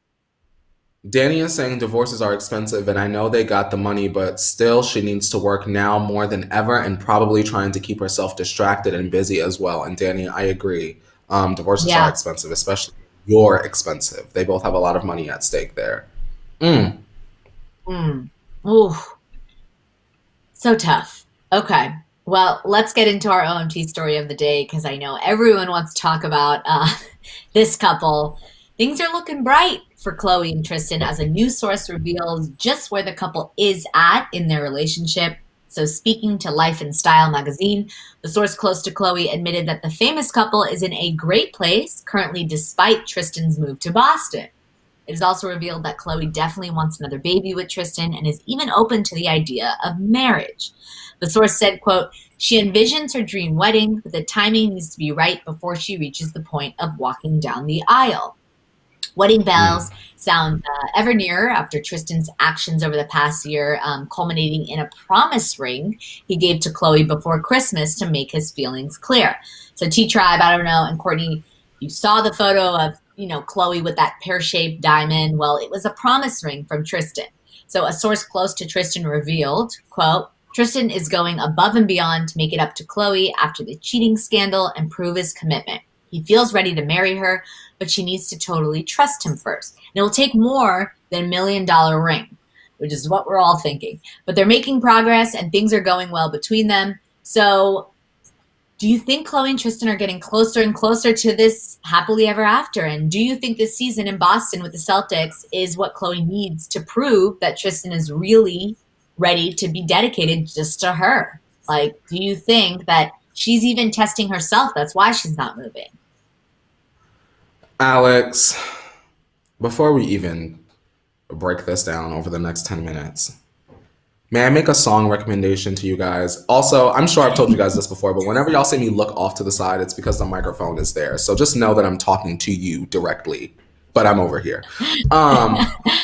Danny is saying divorces are expensive, and I know they got the money, but still, she needs to work now more than ever and probably trying to keep herself distracted and busy as well. And Danny, I agree. Divorces are
Yeah.
expensive, especially you're expensive. They both have a lot of money at stake there. Mm.
Ooh, so tough. Okay. Well, let's get into our OMT story of the day, because I know everyone wants to talk about this couple. Things are looking bright for Khloe and Tristan as a new source reveals just where the couple is at in their relationship. So speaking to Life and Style magazine, the source close to Khloe admitted that the famous couple is in a great place currently despite Tristan's move to Boston. It is also revealed that Khloe definitely wants another baby with Tristan and is even open to the idea of marriage. The source said, quote, she envisions her dream wedding, but the timing needs to be right before she reaches the point of walking down the aisle. Wedding bells sound ever nearer after Tristan's actions over the past year, culminating in a promise ring he gave to Khloe before Christmas to make his feelings clear. So T-Tribe, I don't know, and Courtney, you saw the photo of, Khloe with that pear-shaped diamond. Well, it was a promise ring from Tristan. So a source close to Tristan revealed, quote, Tristan is going above and beyond to make it up to Khloe after the cheating scandal and prove his commitment. He feels ready to marry her, but she needs to totally trust him first. And it will take more than $1 million ring, which is what we're all thinking. But they're making progress and things are going well between them. So do you think Khloe and Tristan are getting closer and closer to this happily ever after? And do you think this season in Boston with the Celtics is what Khloe needs to prove that Tristan is really ready to be dedicated just to her? Like, do you think that she's even testing herself? That's why she's not moving.
Alex, before we even break this down over the next 10 minutes, may I make a song recommendation to you guys? Also, I'm sure I've told you guys this before, but whenever y'all see me look off to the side, it's because the microphone is there. So just know that I'm talking to you directly, but I'm over here.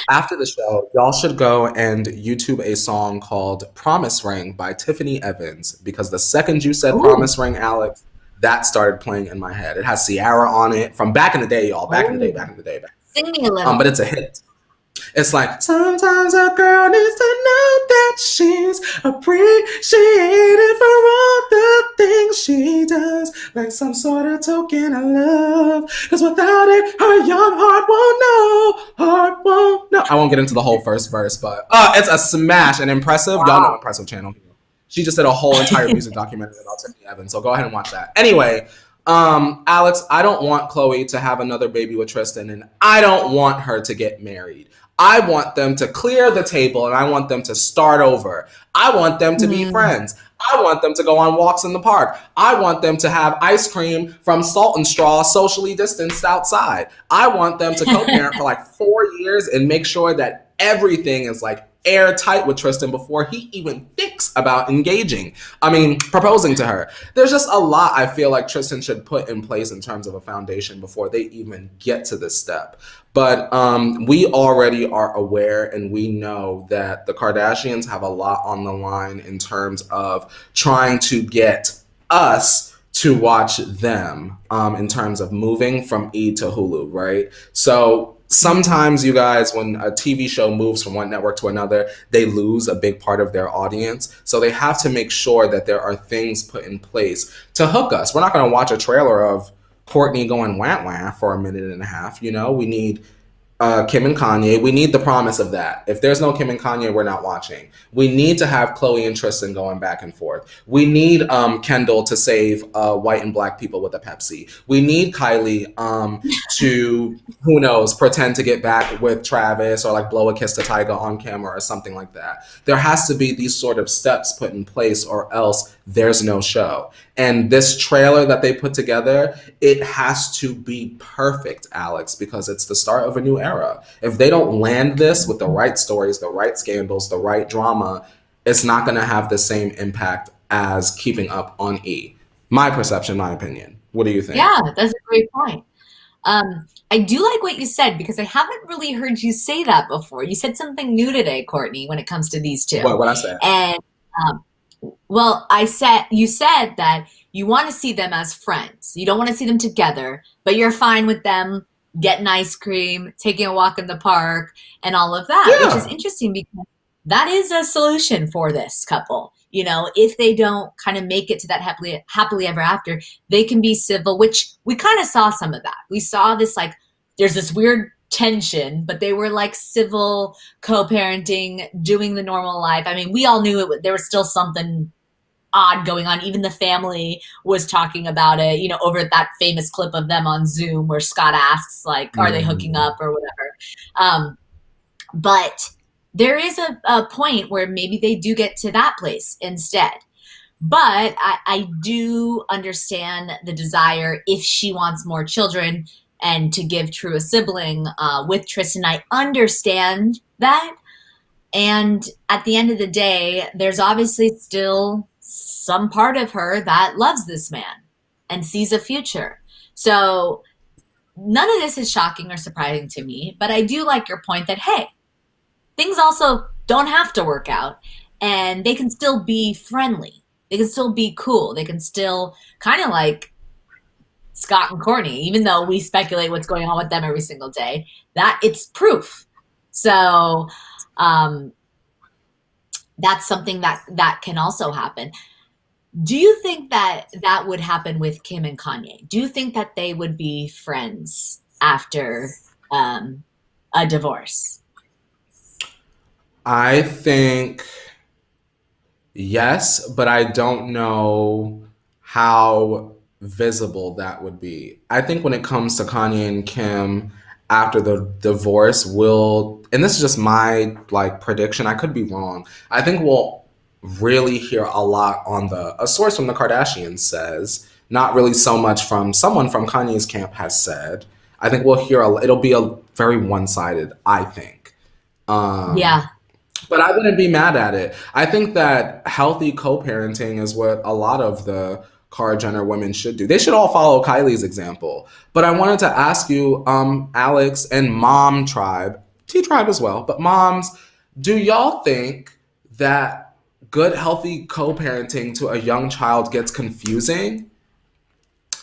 After the show, y'all should go and YouTube a song called Promise Ring by Tiffany Evans, because the second you said Promise Ring, Alex, that started playing in my head. It has Ciara on it from back in the day, y'all. Back in the day.
Sing me a little.
But it's a hit. It's like, sometimes a girl needs to know that she's appreciated for all the things she does, like some sort of token of love. Because without it, her young heart won't heart won't know. I won't get into the whole first verse, but it's a smash and impressive. Wow. Y'all know Impressive Channel. She just did a whole entire music documentary about Tiffany Evans, so go ahead and watch that. Anyway, Alex, I don't want Khloe to have another baby with Tristan, and I don't want her to get married. I want them to clear the table, and I want them to start over. I want them to be friends. I want them to go on walks in the park. I want them to have ice cream from Salt and Straw socially distanced outside. I want them to co-parent for like 4 years and make sure that everything is like airtight with Tristan before he even thinks about proposing to her. There's just a lot I feel like Tristan should put in place in terms of a foundation before they even get to this step. But we already are aware and we know that the Kardashians have a lot on the line in terms of trying to get us to watch them in terms of moving from E to Hulu, right? So sometimes, you guys, when a TV show moves from one network to another, they lose a big part of their audience. So they have to make sure that there are things put in place to hook us. We're not going to watch a trailer of Courtney going wah wah for a minute and a half. You know, we need Kim and Kanye. We need the promise of that. If there's no Kim and Kanye, we're not watching. We need to have Khloe and Tristan going back and forth. We need Kendall to save white and black people with a Pepsi. We need Kylie to, who knows, pretend to get back with Travis or like blow a kiss to Tyga on camera or something like that. There has to be these sort of steps put in place or else there's no show. And this trailer that they put together, it has to be perfect, Alex, because it's the start of a new era. If they don't land this with the right stories, the right scandals, the right drama, it's not going to have the same impact as Keeping Up on E. My perception, my opinion. What do you think?
Yeah, that's a great point. I do like what you said because I haven't really heard you say that before. You said something new today, Courtney, when it comes to these two.
What I say?
And well, you said that you want to see them as friends. You don't want to see them together, but you're fine with them getting ice cream, taking a walk in the park, and all of that, which is interesting because that is a solution for this couple. You know, if they don't kind of make it to that happily ever after, they can be civil, which we kind of saw some of that. We saw this, like, there's this weird tension, but they were like civil, co-parenting, doing the normal life. I mean, we all knew there was still something odd going on. Even the family was talking about it, you know, over that famous clip of them on Zoom where Scott asks, like, are they hooking up or whatever? But there is a point where maybe they do get to that place instead. But I do understand the desire if she wants more children and to give True a sibling with Tristan. I understand that. And at the end of the day, there's obviously still some part of her that loves this man and sees a future. So none of this is shocking or surprising to me, but I do like your point that, hey, things also don't have to work out and they can still be friendly. They can still be cool. They can still kind of like Scott and Courtney, even though we speculate what's going on with them every single day, that it's proof. So that's something that can also happen. Do you think that would happen with Kim and Kanye? Do you think that they would be friends after a divorce?
I think yes, but I don't know how visible that would be. I think when it comes to Kanye and Kim after the divorce, and this is just my like prediction, I could be wrong. I think we'll really hear a lot on a source from the Kardashians says, not really so much from someone from Kanye's camp has said. I think we'll hear it'll be a very one-sided, I think.
Yeah.
But I wouldn't be mad at it. I think that healthy co-parenting is what a lot of the Kar Jenner women should do. They should all follow Kylie's example. But I wanted to ask you, Alex and Mom Tribe, T-Tribe as well, but moms, do y'all think that good, healthy co-parenting to a young child gets confusing?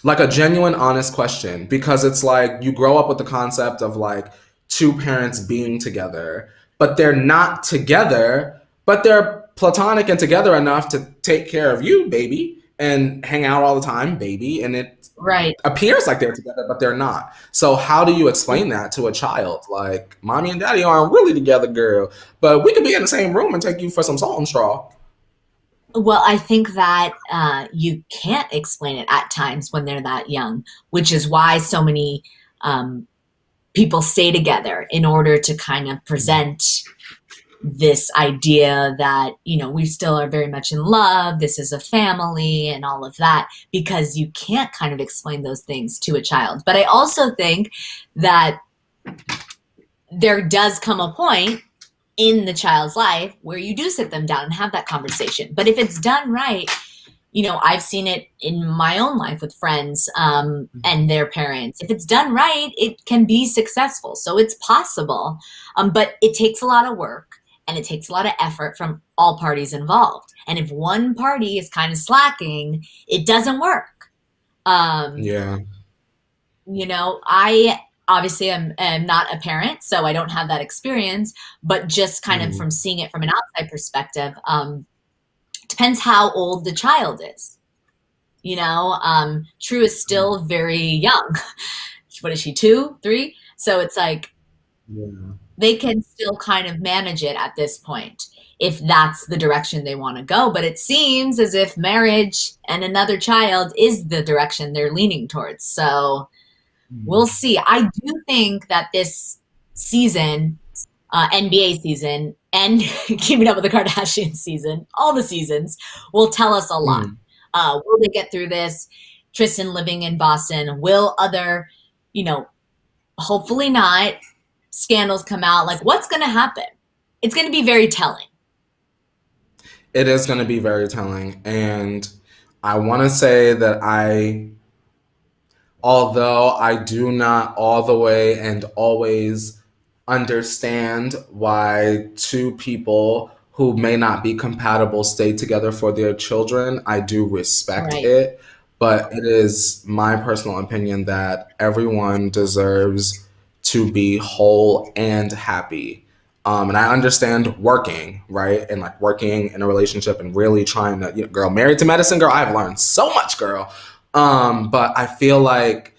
Like a genuine, honest question. Because it's like you grow up with the concept of like two parents being together, but they're not together, but they're platonic and together enough to take care of you, baby. and hang out all the time, baby, and it
Right.
appears like they're together, but they're not. So how do you explain that to a child? Like, mommy and daddy aren't really together, girl, but we could be in the same room and take you for some salt and straw.
Well, I think that you can't explain it at times when they're that young, which is why so many um, people stay together in order to kind of present this idea that, you know, we still are very much in love, this is a family and all of that, because you can't kind of explain those things to a child. But I also think that there does come a point in the child's life where you do sit them down and have that conversation. But if it's done right, you know, I've seen it in my own life with friends and their parents. If it's done right, it can be successful. So it's possible, but it takes a lot of work and it takes a lot of effort from all parties involved. And if one party is kind of slacking, it doesn't work.
Yeah.
You know, I obviously am not a parent, so I don't have that experience, but just kind of from seeing it from an outside perspective, depends how old the child is. You know, True is still very young. What is she, 2, 3? So it's like they can still kind of manage it at this point if that's the direction they want to go. But it seems as if marriage and another child is the direction they're leaning towards. So we'll see. I do think that this season, NBA season, and Keeping Up with the Kardashians season, all the seasons, will tell us a lot. Will they get through this? Tristan living in Boston. Will other, you know, hopefully not, scandals come out? Like, what's going to happen? It's going to be very telling.
It is going to be very telling. And I want to say that although I do not all the way and always understand why two people who may not be compatible stay together for their children, I do respect it. But it is my personal opinion that everyone deserves to be whole and happy. And I understand working, right? And like working in a relationship and really trying to, you know, girl, married to medicine, girl, I've learned so much, girl. But I feel like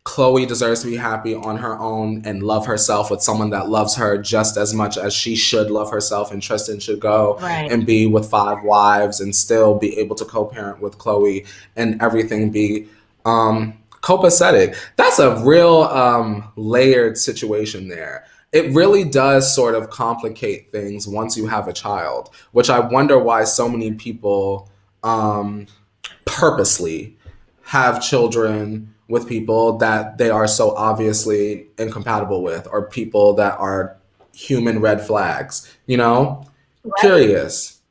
Khloe deserves to be happy on her own and love herself with someone that loves her just as much as she should love herself. And Tristan should go and be with 5 wives and still be able to co-parent with Khloe and everything be copacetic. That's a real layered situation there. It really does sort of complicate things once you have a child, which I wonder why so many people purposely have children with people that they are so obviously incompatible with, or people that are human red flags, you know? Curious.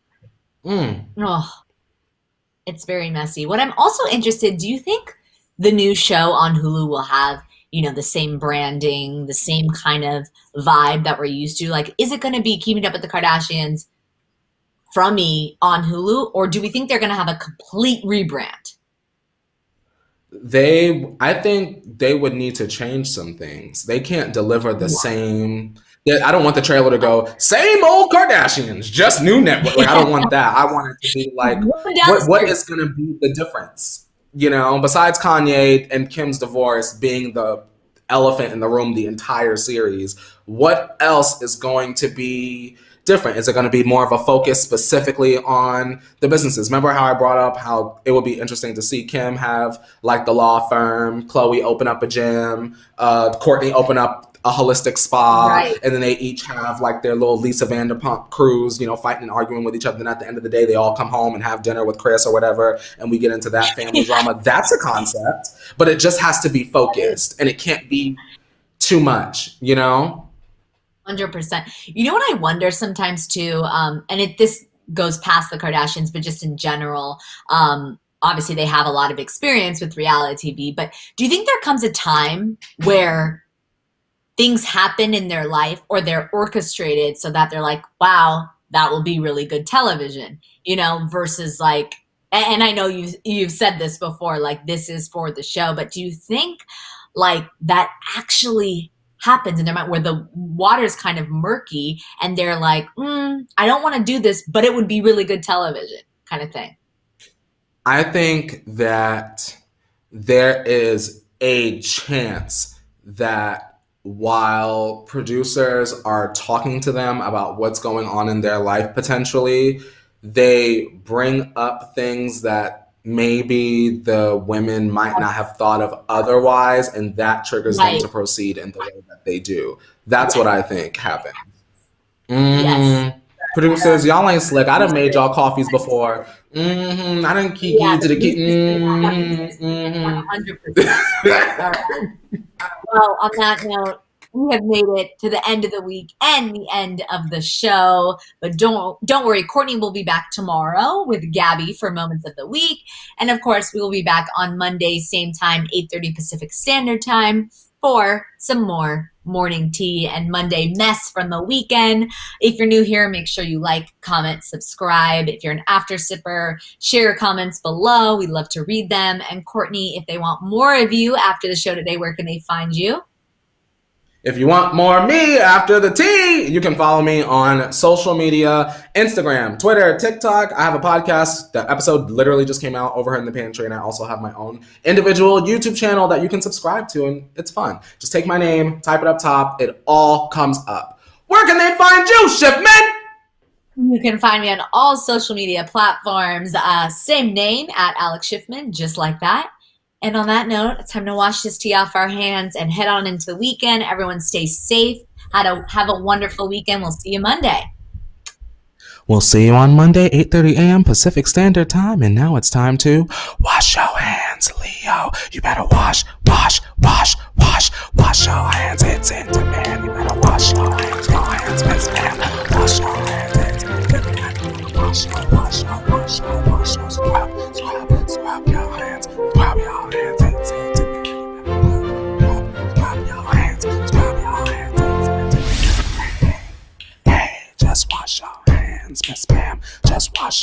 Oh, it's very messy. What I'm also interested, do you think the new show on Hulu will have, you know, the same branding, the same kind of vibe that we're used to? Like, is it going to be Keeping Up with the Kardashians from me on Hulu, or do we think they're going to have a complete rebrand?
I think they would need to change some things. They can't deliver the same. I don't want the trailer to go, same old Kardashians, just new network. Like, I don't want that. I want it to be like, what is going to be the difference? You know, besides Kanye and Kim's divorce being the elephant in the room the entire series, what else is going to be different? Is it going to be more of a focus specifically on the businesses? Remember how I brought up how it would be interesting to see Kim have like the law firm, Khloe open up a gym, Courtney open up a holistic spa, and then they each have like their little Lisa Vanderpump cruise, you know, fighting and arguing with each other. And at the end of the day, they all come home and have dinner with Chris or whatever, and we get into that family drama. That's a concept, but it just has to be focused, and it can't be too much, you know?
100%. You know what I wonder sometimes too, and this goes past the Kardashians, but just in general, obviously they have a lot of experience with reality TV, but do you think there comes a time where things happen in their life or they're orchestrated so that they're like, wow, that will be really good television, you know, versus like, and I know you've said this before, like this is for the show, but do you think like that actually happens in their mind where the water's kind of murky and they're like, I don't want to do this, but it would be really good television kind of thing?
I think that there is a chance that while producers are talking to them about what's going on in their life potentially, they bring up things that maybe the women might not have thought of otherwise, and that triggers them
Right.
to proceed in the way that they do. That's what I think happened.
Yes.
Producers, y'all ain't slick. I done made y'all coffees before. I done
Yeah,
kiki to the key.
100%. All right. Well, on that note, we have made it to the end of the week and the end of the show. But don't worry, Courtney will be back tomorrow with Gabby for Moments of the Week. And of course, we will be back on Monday, same time, 8:30 Pacific Standard Time, for some more morning tea and Monday mess from the weekend. If you're new here, make sure you like, comment, subscribe. If you're an after sipper, share your comments below. We love to read them. And Courtney, if they want more of you after the show today, where can they find you?
If you want more of me after the tea, you can follow me on social media, Instagram, Twitter, TikTok. I have a podcast. The episode literally just came out over here in the pantry, and I also have my own individual YouTube channel that you can subscribe to, and it's fun. Just take my name, type it up top. It all comes up. Where can they find you, Shiftman?
You can find me on all social media platforms. Same name, at Alex Schiffman, just like that. And on that note, it's time to wash this tea off our hands and head on into the weekend. Everyone stay safe. Have a wonderful weekend. We'll see you Monday.
We'll see you on Monday, 8:30 a.m. Pacific Standard Time. And now it's time to wash your hands, Leo. You better wash your hands. It's into man. You better wash your hands, Miss Man. Wash your hands, it's into man. Wash your scrub your hands. Scrub your hands, it's into man. Scrub your hands, it's into man. Hey, just wash your hands, Miss Pam. Just wash